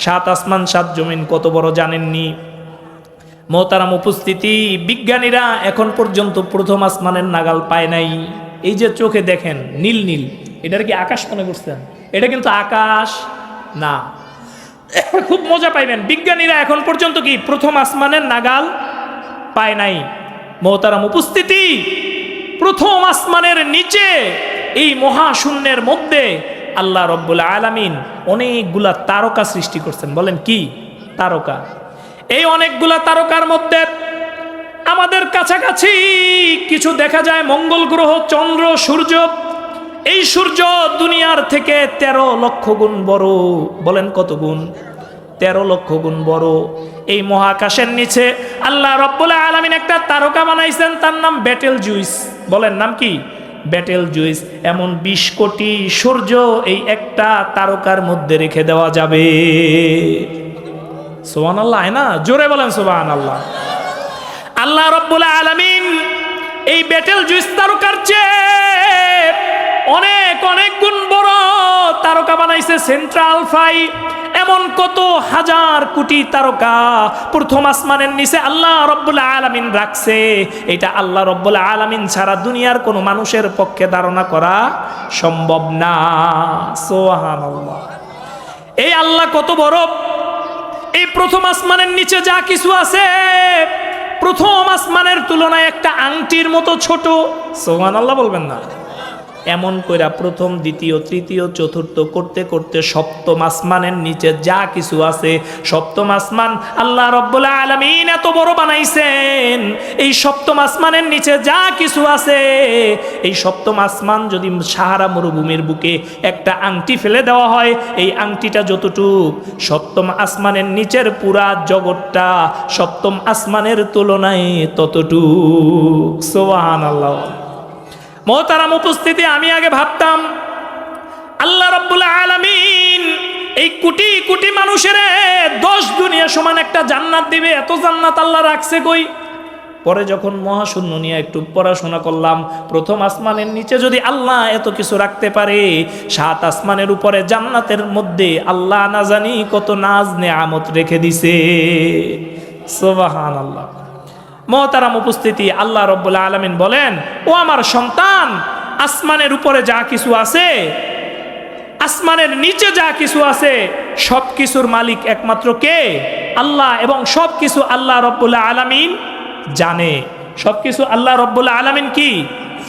7 আসমান 7 জমিন কত বড় জানেননি? মোহতারাম উপস্থিতি, বিজ্ঞানীরা এখন পর্যন্ত প্রথম আসমানের নাগাল পায় নাই। এই যে চোখে দেখেন নীল নীল, এটার কি আকাশ মনে করছেন? এটা কিন্তু আকাশ না। খুব মজা পাইবেন, বিজ্ঞানীরা এখন পর্যন্ত কি প্রথম আসমানের নাগাল পায় নাই। মোহতারাম উপস্থিতি, প্রথম আসমানের নিচে এই মহাশূন্যের মধ্যে আল্লাহ রাব্বুল আলামিন অনেকগুলা তারকা সৃষ্টি করছেন। বলেন কি তারকা? এই অনেকগুলা তারকার মধ্যে আমাদের কাছাকাছি কিছু দেখা যায় মঙ্গল গ্রহ, চন্দ্র, সূর্য। এই সূর্য দুনিয়ার থেকে 13 লক্ষ গুণ বড়। বলেন কত গুণ? 13 লক্ষ গুণ বড়। এই মহাকাশের নিচে আল্লাহ রাব্বুল আলামিন একটা তারকা বানাইছেন, তার নাম ব্যাটেল জুইস। বলেন নাম কি? Battle juice. এমন 20 কোটি সূর্য এই একটা তারকার মধ্যে রেখে দেওয়া যাবে। সুবহানাল্লাহ, না জোরে বলেন সুবহানাল্লাহ। আল্লাহ রাব্বুল আলামিন এই ব্যাটেল জুইস তারকার চেয়ে অনেক অনেক গুণ বড় তারকা বানাইছে, সেন্ট্রাল ফাই। এমন কত হাজার কোটি তারকা প্রথম আসমানের নিচে আল্লাহ রাব্বুল আলামিন রাখছে। এটা আল্লাহ রাব্বুল আলামিন ছাড়া দুনিয়ার কোনো মানুষের পক্ষে ধারণা করা সম্ভব না। সুবহানাল্লাহ। এই আল্লাহ কত বড়! এই প্রথম আসমানের নিচে যা কিছু আছে প্রথম আসমানের তুলনায় একটা আংটির মতো ছোট। সুবহানাল্লাহ বলবেন না? এমন কইরা প্রথম, দ্বিতীয়, তৃতীয়, চতুর্থ করতে করতে সপ্তম আসমানের নিচে যা কিছু আছে, সপ্তম আসমান আল্লাহ রাব্বুল আলামিন এত বড় বানাইছেন। এই সপ্তম আসমানের নিচে যা কিছু আছে, এই সপ্তম আসমান যদি সাহারা মরুভূমির বুকে একটা আংটি ফেলে দেওয়া হয়, এই আংটিটা যতটুক, সপ্তম আসমানের নিচের পুরা জগৎটা সপ্তম আসমানের তুলনায় ততটুক। সুবহানাল্লাহ। মোহতারাম উপস্থিতি, আমি আগে ভাবতাম আল্লাহ রাব্বুল আলামিন এই কোটি কোটি মানুষের 10 দুনিয়া সমান একটা জান্নাত দিবে, এত জান্নাত আল্লাহ রাখছে কই? পরে যখন মহাশূন্য নিয়ে একটু পড়াশোনা করলাম, প্রথম আসমানের নিচে যদি আল্লাহ এত কিছু রাখতে পারে, 7 আসমানের উপরে জান্নাতের মধ্যে আল্লাহ না জানি কত নাজ নেয়ামত রেখে দিছে। সুবহানাল্লাহ। মহতারাম উপস্থিতি, আল্লাহ রাব্বুল আলামিন বলেন, ও আমার সন্তান, আসমানের উপরে যা কিছু আছে, আসমানের নিচে যা কিছু আছে, সব কিছুর মালিক একমাত্র কে? আল্লাহ। এবং সব কিছু আল্লাহ রাব্বুল আলামিন জানে। সব কিছু আল্লাহ রাব্বুল আলামিন কি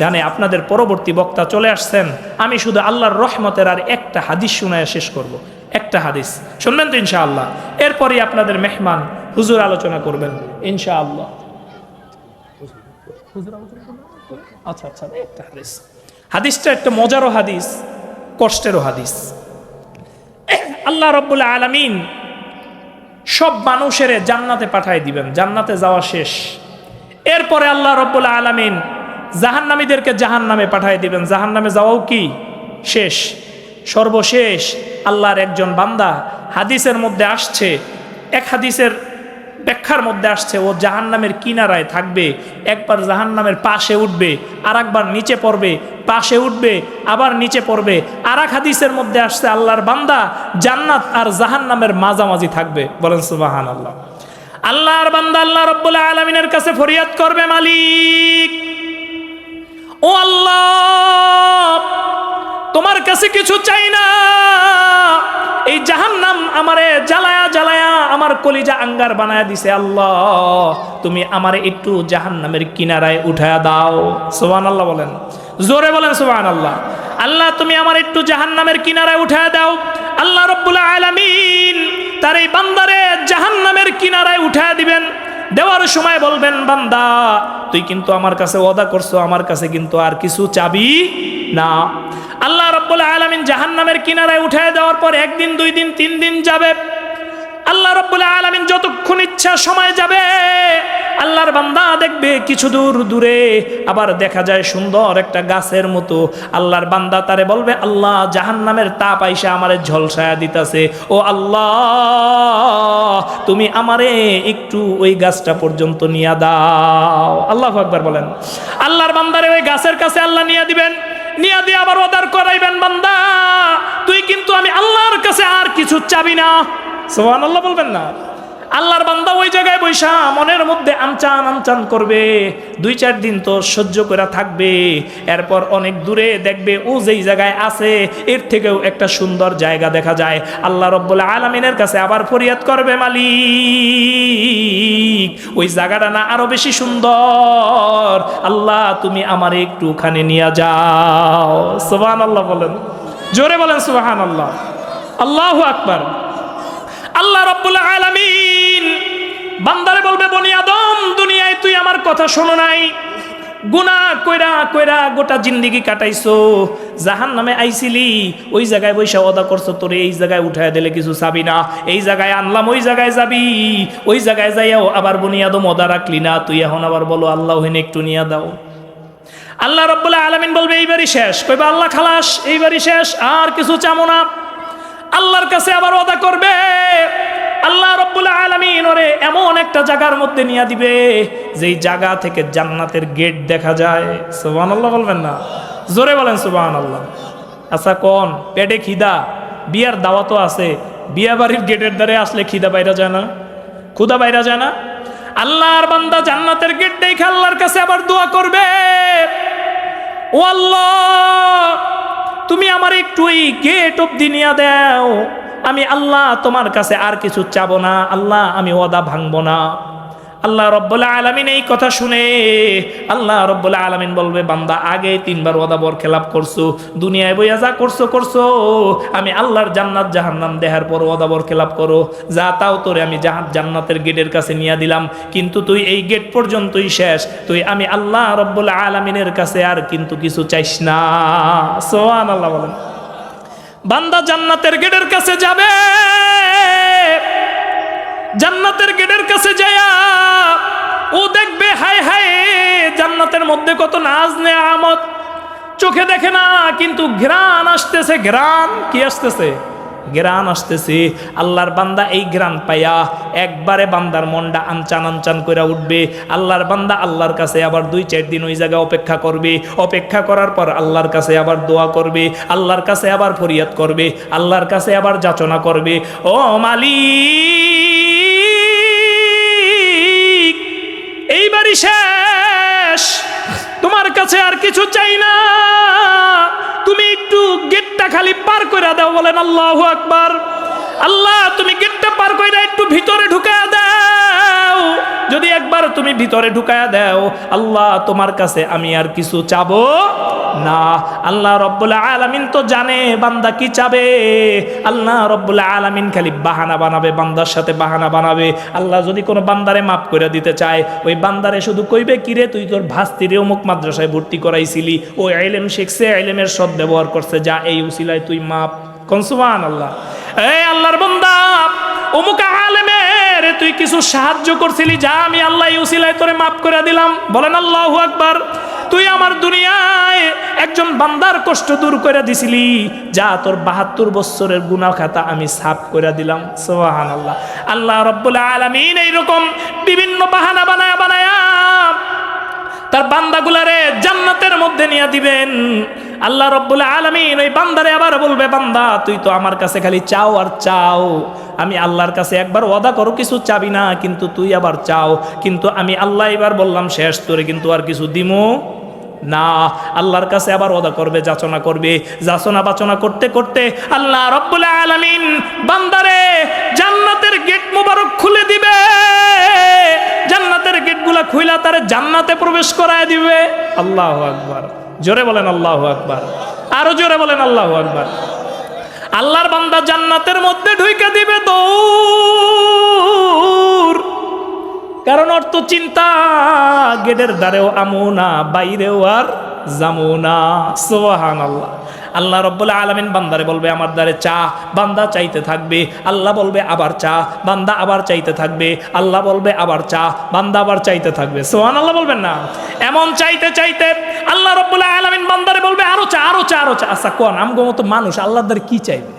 জানে? আপনাদের পরবর্তী বক্তা চলে আসছেন, আমি শুধু আল্লাহর রহমতের আর একটা হাদিস শোনায় শেষ করব। একটা হাদিস শুনবেন তো ইনশাআল্লাহ? এরপরই আপনাদের মেহমান হুজুর আলোচনা করবেন ইনশাআল্লাহ। আচ্ছা আচ্ছা, একটা হাদিস, হাদিসটা একটা মজারও হাদিস, কষ্টেরও হাদিস। আল্লাহ রাব্বুল আলামিন সব মানুষের জান্নাতে পাঠায় দিবেন, জান্নাতে যাওয়া শেষ। এরপরে আল্লাহ রাব্বুল আলামিন জাহান্নামীদেরকে জাহান্নামে পাঠায় দিবেন, জাহান্নামে যাওয়াও কি শেষ। সর্বশেষ আল্লাহর একজন বান্দা, হাদিসের মধ্যে আসছে, এক হাদিসের ব্যাখ্যার মধ্যে আসছে, ও জাহান্নামের কিনারায় থাকবে, একবার জাহান্নামের পাশে উঠবে, আর একবার নিচে পড়বে, পাশে উঠবে, আবার নিচে পড়বে। আর এক হাদিসের মধ্যে আসছে আল্লাহর বান্দা জান্নাত আর জাহান্নামের মাঝামাঝি থাকবে। বলেন সুবহানাল্লাহ। আল্লাহর বান্দা আল্লাহ রাব্বুল আলামিনের কাছে ফরিয়াদ করবে, মালিক ও আল্লাহ, তোমার কাছে কিছু চাই না, এই জাহান্নাম আমারে জ্বালায়া জ্বালায়া আমার কলিজা আঙ্গার বানায়া দিছে, আল্লাহ তুমি আমারে একটু জাহান্নামের কিনারায় উঠায়া দাও। সুবহানাল্লাহ বলেন, জোরে বলেন সুবহানাল্লাহ। আল্লাহ তুমি আমার একটু জাহান্নামের কিনারায় উঠায়া দাও। আল্লাহ রাব্বুল আলামিন তার এই বান্দারে জাহান্নামের কিনারায় উঠায়া দিবেন। দেওয়ার সময় বলবেন, বান্দা তুই কিন্তু আমার কাছে ওয়াদা করছো, আমার কাছে কিন্তু আর কিছু চাবি না। আল্লাহ রাব্বুল আলামিন জাহান্নামের কিনারায় উঠায় দেওয়ার পর 1 দিন 2 দিন 3 দিন যাবে। আল্লাহ রাব্বুল আলামিন যতক্ষণ ইচ্ছা সময় যাবে, আল্লাহর বান্দা দেখবে কিছু দূর দূরে আবার দেখা যায় সুন্দর একটা গাছের মতো। আল্লাহর বান্দা তারে বলবে, আল্লাহ জাহান্নামের তাপ আইসা আমারে ঝলসায়া দিতাছে, ও আল্লাহ তুমি আমারে একটু ওই গাছটা পর্যন্ত নিয়ে দাও। আল্লাহু আকবার বলেন। আল্লাহর বান্দারে ওই গাছের কাছে আল্লাহ নিয়ে দিবেন, নিয়ে দিয়ে আবার ওয়াদা করাইবেন, বান্দা তুই কিন্তু আমি আল্লাহর কাছে আর কিছু চাবি না। সুবহানাল্লাহ বলবেন না? আল্লাহর বান্দা ওই জায়গায় বৈশা মনের মধ্যে আনচান আনচান করবে। 2-4 দিন তো সহ্য করে থাকবে, এরপর অনেক দূরে দেখবে ও যেই জায়গায় আছে এর থেকেও একটা সুন্দর জায়গা দেখা যায়। আল্লাহ রাব্বুল আলামিনের কাছে আবার ফরিয়াদ করবে, মালিক ওই জায়গাটা না আরো বেশি সুন্দর, আল্লাহ তুমি আমারে একটু ওখানে নিয়ে যাও। সুবহানাল্লাহ বলেন, জোরে বলেন সুবহানাল্লাহ। আল্লাহু আকবার। আল্লাহ রাব্বুল আলামিন বান্দারে বলবে, বনি আদম দুনিয়ায় তুই আমার কথা শোনো নাই, গুনাহ কইরা কইরা গোটা জিন্দেগি কাটাইছো, জাহান্নামে আইছিলি, ওই জায়গায় বৈশা ওয়াদা করছো তোরে এই জায়গায় উঠায় দিলে কিছু চাবি না, এই জায়গায় আনলাম ওই জায়গায় যাবি, ওই জায়গায় যাইয়াও আবার বনি আদম ওয়াদা রাখলি না, তুই এখন আবার বলো আল্লাহ হেনে একটু নিয়ে দাও। আল্লাহ রাব্বুল আলামিন বলবে, এইবারই শেষ। কইবা আল্লাহ খালাস, এইবারই শেষ, আর কিছু চামো না। আল্লাহর কাছে আবার ওয়াদা করবে, আল্লাহ রাব্বুল আলামিন ওরে এমন একটা জায়গার মধ্যে নিয়ে দিবে যেই জায়গা থেকে জান্নাতের গেট দেখা যায়। সুবহানাল্লাহ বলবেন না? জোরে বলেন সুবহানাল্লাহ। আচ্ছা কোন পেটে খিদা, বিয়ার দাওয়াতও আছে, বিয়া বাড়ির গেটের দ্বারে আসলে খিদা বাইরা যায় না? ক্ষুদা বাইরা যায় না? আল্লাহর বান্দা জান্নাতের গেট দেখে আল্লাহর কাছে আবার দোয়া করবে, ও আল্লাহ তুমি আমার একটু এই গেট অব্দি নিয়ে দাও, আমি আল্লাহ তোমার কাছে আর কিছু চাবো না, আল্লাহ আমি ওয়াদা ভাঙবো না। আল্লাহ রাব্বুল আলামিন এই কথা শুনে আল্লাহ রাব্বুল আলামিন বলবে, বান্দা আগে 3 বার ওয়াদা বরখেলাপ করছো, দুনিয়ায় বইয়া যা করছো করছো, আমি আল্লাহর জান্নাত জাহান্নাম দেখার পর ওয়াদা বরখেলাপ করো, যা তাও তোরে আমি জান্নাতের গেটের কাছে নিয়ে দিলাম, কিন্তু তুই এই গেট পর্যন্তই শেষ, তুই আমি আল্লাহ রাব্বুল আলামিনের কাছে আর কিন্তু কিছু চাইস না। সুবহানাল্লাহ বলেন। বান্দা জান্নাতের গেটের কাছে যাবে, জান্নাতের গেটের কাছে যায়া ও দেখবে হায় হায় জান্নাতের মধ্যে কত নাজ নেয়ামত, চোখে দেখে না কিন্তু ঘ্রাণ আসতেছে, ঘ্রাণ কি আসতেছে? ঘ্রাণ আসতেছে। আল্লাহর বান্দা এই ঘ্রাণ পাইয়া একবারে বান্দার মনটা আনচান আনচান করে উঠবে। আল্লাহর বান্দা আল্লাহর কাছে আবার 2-4 দিন ওই জায়গায় অপেক্ষা করবে, অপেক্ষা করার পর আল্লাহর কাছে আবার দোয়া করবে, আল্লাহর কাছে আবার ফরিয়াদ করবে, আল্লাহর কাছে আবার যাচনা করবে, ও মালিক এইবারই কাছে আর কিছু চাই না, তুমি একটু গেটটা খালি পার করে দাও। বলেন আল্লাহু আকবার। আল্লাহ তুমি গেটটা পার করে একটু ভিতরে ঢুকায়া দাও। যদি একবার তুমি ভিতরে ঢুকায়া দাও, আল্লাহ তোমার কাছে আমি আর কিছু চাবো না। আল্লাহ রব্বুল আলামিন তো জানে বান্দা কি চাবে। আল্লাহ রব্বুল আলামিন খালি বাহানা বানাবে, বান্দার সাথে বাহানা বানাবে। আল্লাহ যদি কোনো বান্দারে মাফ করে দিতে চায়, ওই বান্দারে শুধু কইবে, কিরে তুই তোর ভাস্তিরে অমুক মাদ্রাসায় ভর্তি করাইছিলি, ও ইলম শিখছে, ইলমের সৎ ব্যবহার করছে, যা এই উসিলায় তুই মাফ কোন। সুবহানাল্লাহ। এই আল্লাহর বান্দা, অমুক আলেমের তুই কিছু সাহায্য করছিলি, যা আমি আল্লাহ এই উসিলায় তোরে মাফ করে দিলাম। বলেন আল্লাহু আকবার। তুই আমার দুনিয়ায় একজন বান্দার কষ্ট দূর করে দিছিলি, যা তোর ৭২ বছরের গুনাহ খাতা আমি সাফ করে দিলাম। সুবহানাল্লাহ। আল্লাহ রাব্বুল আলামিন এইরকম বিভিন্ন বাহানা বানায়া বানায়া তার বান্দাগুলারে জান্নাতের মধ্যে নিয়ে দিবেন। আল্লাহ রাব্বুল আলামিন ওই বান্দারে আবার বলবে, বান্দা তুই তো আমার কাছে খালি চাও আর চাও, আমি আল্লাহর কাছে একবার ওয়াদা করো কিছু চাবি না, কিন্তু তুই আবার চাও, কিন্তু আমি আল্লাহ এবার বললাম শেষ, তোরে কিন্তু আর কিছু দিমু না। আল্লাহর কাছে আবার ওয়াদা করবে, যাচনা করবে, যাচনা বাচনা করতে করতে আল্লাহ রাব্বুল আলামিন বান্দারে জান্নাতের গেট মোবারক খুলে দিবে। জান্নাতের গেটগুলা খুইলা তারে জান্নাতে প্রবেশ করায় দিবে। আল্লাহু আকবার। জোরে বলেন আল্লাহু আকবার। আরো জোরে বলেন আল্লাহু আকবার। আল্লাহর বান্দা জান্নাতের মধ্যে ঢুইকা দিবে দৌড়। কারণ অর্থ চিন্তা, গেটের দ্বারেও আমু না, বাইরেও আর যামু না। সুবহানাল্লাহ। আল্লাহ রাব্বুল আলামিন বান্দারে বলবে, আমার দ্বারে চা। বান্দা চাইতে থাকবে, আল্লাহ বলবে আবার চা। বান্দা আবার চাইতে থাকবে, আল্লাহ বলবে আবার চা। বান্দা আবার চাইতে থাকবে। সুবহানাল্লাহ বলবেন না? এমন চাইতে চাইতে আল্লাহ রাব্বুল আলামিন বান্দারে বলবে, আরো চা, আরো চা, আরো চা। আচ্ছা কোন আমগো মতো মানুষ আল্লাহর দ্বারে কি চাইবে?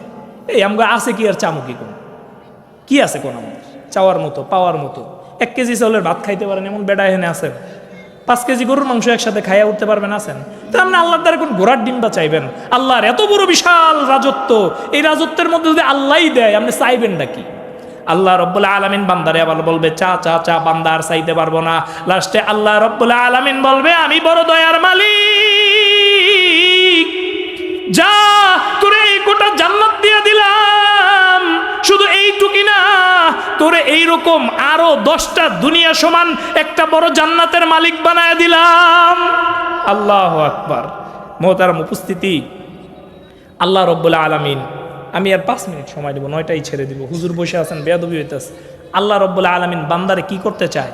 এই আমগো আছে কি আর চামু কি কোন? কি আছে কোন আমাদের চাওয়ার মতো, পাওয়ার মতো? 1 কেজি চাউলের ভাত খাইতে পারেন এমন বেড়া এখানে আছেন? 5 কেজি গরুর মাংস একসাথে খাইয়া উঠতে পারবেন আছেন? তো আপনি আল্লাহর দ্বারা কোন ঘোড়ার ডিমটা চাইবেন? আল্লাহর এত বড় বিশাল রাজত্ব, এই রাজত্বের মধ্যে যদি আল্লাহই দেয়, আপনি চাইবেন নাকি? আল্লাহ রাব্বুল আলামিন বান্দারে আবার বলবে চা চা চা। বান্দা আর চাইতে পারবো না। লাস্টে আল্লাহ রাব্বুল আলামিন বলবে, আমি বড় দয়ার মালিক, যা তোরে এই গোটা জান্নাত দিয়ে দিলাম, শুধু এইটুকি না, তোরে এইরকম আরো 10টা দুনিয়া সমান একটা বড় জান্নাতের মালিক বানায় দিলাম। আল্লাহু আকবার। মুহতারাম উপস্থিতি, আল্লাহ রাব্বুল আলামিন, আমি আর 5 মিনিট সময় দেব, 9টাই ছেড়ে দিব। হুজুর বসে আছেন, বেয়াদবি হইতেছে। আল্লাহ রাব্বুল আলামিন বান্দারে কি করতে চায়?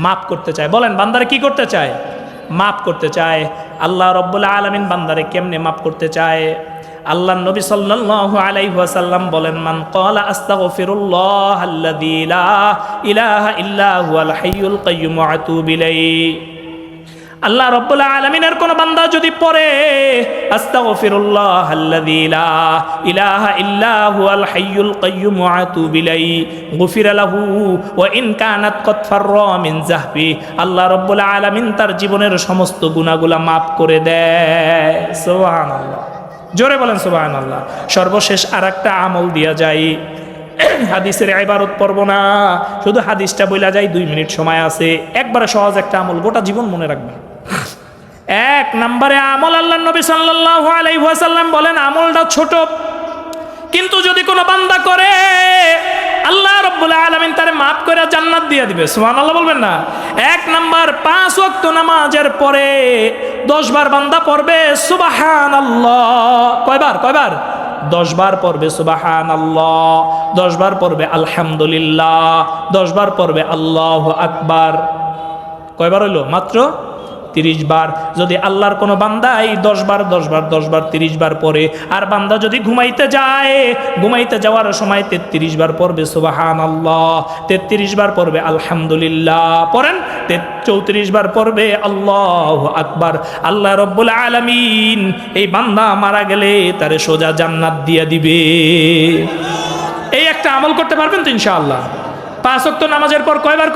মাফ করতে চায়। বলেন, বান্দারে কি করতে চায়? মাফ করতে চায়। আল্লাহ রাব্বুল আলামিন বান্দারে কেমনে মাফ করতে চায়? আল্লাহর নবী সাল্লাল্লাহু আলাইহি ওয়াসাল্লাম বলেন, মান ক্বালা আস্তাগফিরুল্লাহাল্লাযী লা ইলাহা ইল্লা হুয়াল হাইয়ুল কাইয়্যুম ওয়া আতুবু ইলাইহি। আল্লাহ রাব্বুল আলামিনের কোন বান্দা যদি পড়ে আস্তাগফিরুল্লাহাল্লাযী লা ইলাহা ইল্লা হুয়াল হাইয়ুল কাইয়্যুম ওয়া আতুবু ইলাইহি গুফিরা লাহু ওয়া ইন কানাত কদ ফাররা মিন যাহবি, আল্লাহ রাব্বুল আলামিন তার জীবনের সমস্ত গুনাহগুলো maaf করে দেয়। সুবহানাল্লাহ। জোরে বলেন সুবহানাল্লাহ। সর্বশেষ আরেকটা আমল দিয়া যায়, হাদিসের ইবারত পড়ব না, শুধু হাদিসটা বইলা যাই। 2 মিনিট সময় আছে। একবারে সহজ একটা আমল, গোটা জীবন মনে রাখবেন। 1 নম্বরে আমল, আল্লাহর নবী সাল্লাল্লাহু আলাইহি ওয়াসাল্লাম বলেন আমলটা ছোট, কিন্তু যদি কোনো বান্দা করে আল্লাহ রাব্বুল আলামিন তারে maaf করে জান্নাত দিয়ে দিবে। সুবহানাল্লাহ বলবেন না? 1 নাম্বার 5 ওয়াক্ত নামাজের পরে 10 বার বান্দা পড়বে সুবহানাল্লাহ। কয়বার? 10 বার পড়বে সুবহানাল্লাহ, 10 বার পড়বে আলহামদুলিল্লাহ, 10 বার পড়বে আল্লাহু আকবার। কয়বার হইল? মাত্র 30 বার। যদি আল্লাহর কোনো বান্দা এই 10 বার 30 বার পড়ে, আর বান্দা যদি ঘুমাইতে যায়, ঘুমাইতে যাওয়ার সময় 33 বার পড়বে সুবহানাল্লাহ, 33 বার পড়বে আলহামদুলিল্লাহ, পড়েন 34 বার পড়বে আল্লাহু আকবার, আল্লাহ রাব্বুল আলামিন এই বান্দা মারা গেলে তারে সোজা জান্নাত দিয়ে দিবে। এই একটা আমল করতে পারবেন তো ইনশাআল্লাহ? 5 ওয়াক্ত নামাজের পর কয়বার?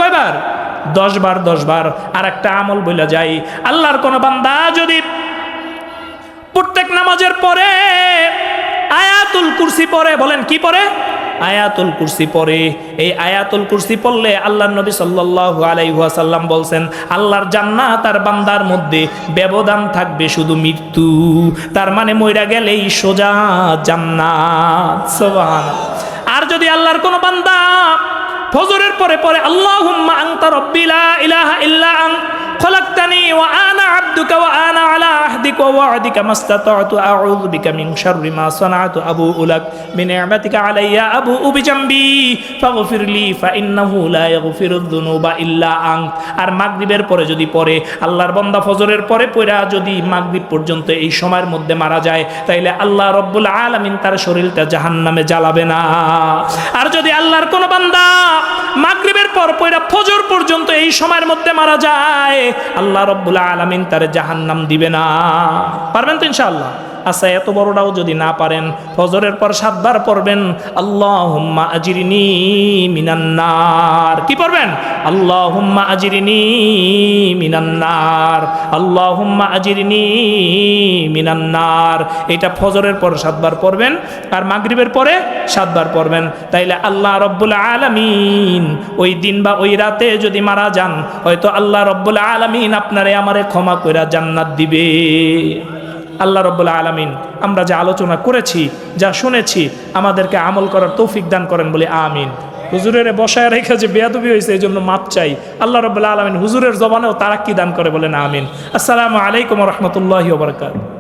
10 বার। আর একটা আমল বলে যাই, আল্লাহর কোন বান্দা যদি প্রত্যেক নামাজের পরে আয়াতুল কুরসি পড়ে, বলেন কি পড়ে? আয়াতুল কুরসি পড়ে। এই আয়াতুল কুরসি পড়লে আল্লাহর নবী সাল্লাল্লাহু আলাইহি ওয়াসাল্লাম বলছেন আল্লাহর জান্নাত আর বান্দার মধ্যে ব্যবধান থাকবে শুধু মৃত্যু। তার মানে মইরা গেলেই সোজা জান্নাত। সুবহানাল্লাহ। আর যদি আল্লাহর কোন বান্দা ফজরের পরে পরে আল্লাহুম্মা আনতা রাব্বি লা ইলাহা ইল্লা আনতা খলাকতানি ওয়া আনা আবদুকা ওয়া আনা আলা আহদিকা ওয়া ওয়া'দিকা মাসতাতা'তু আউযু বিকা মিন শাররি মা সানা'তু আবুউ লাক বিনি'মাতিকা আলাইয়া আবুউ বিজামবি ফাগফিরলি ফাইন্নাহু লা ইয়াগফিরুয যুনুবা ইল্লা আনত। আর মাগরিবের পরে যদি পড়ে আল্লাহর বান্দা ফজরের পরে পড়া যদি মাগরিব পর্যন্ত এই সময়ের মধ্যে মারা যায় তাইলে আল্লাহ রাব্বুল আলামিন তার শরীরটা জাহান্নামে জ্বালাবে না। আর যদি আল্লাহর কোন বান্দা মাগরিবের পর পড়া ফজর পর্যন্ত এই সময়ের মধ্যে মারা যায় আল্লাহ রাব্বুল আলামিন তারে জাহান্নাম দিবে না। পারবেন তো ইনশাআল্লাহ? আচ্ছা, এত বড়টাও যদি না পারেন ফজরের পর 7 বার পড়বেন আল্লাহুম্মা আজিরনি মিনান নার। কি পড়বেন? আল্লাহুম্মা আজিরনি মিনান নার, আল্লাহুম্মা আজিরনি মিনান নার। এটা ফজরের পর 7 বার পড়বেন আর মাগরিবের পরে 7 বার পড়বেন। তাইলে আল্লাহ রাব্বুল আলামিন ওই দিন বা ওই রাতে যদি মারা যান হয়তো আল্লাহ রাব্বুল আলামিন আপনারে আমারে ক্ষমা কইরা জান্নাত দিবে। আল্লাহ রাব্বুল আলামিন আমরা যা আলোচনা করেছি, যা শুনেছি, আমাদেরকে আমল করার তৌফিক দান করেন বলে আমিন। হুজুরের বসায় রেখে যে বেয়াদবি হয়েছে এই জন্য মাপ চাই। আল্লাহ রাব্বুল আলামিন হুজুরের জবানেও তারাক্কি দান করে বলেন আমিন। আসসালামু আলাইকুম ওয়া রাহমাতুল্লাহি ওয়া বারাকাতুহু।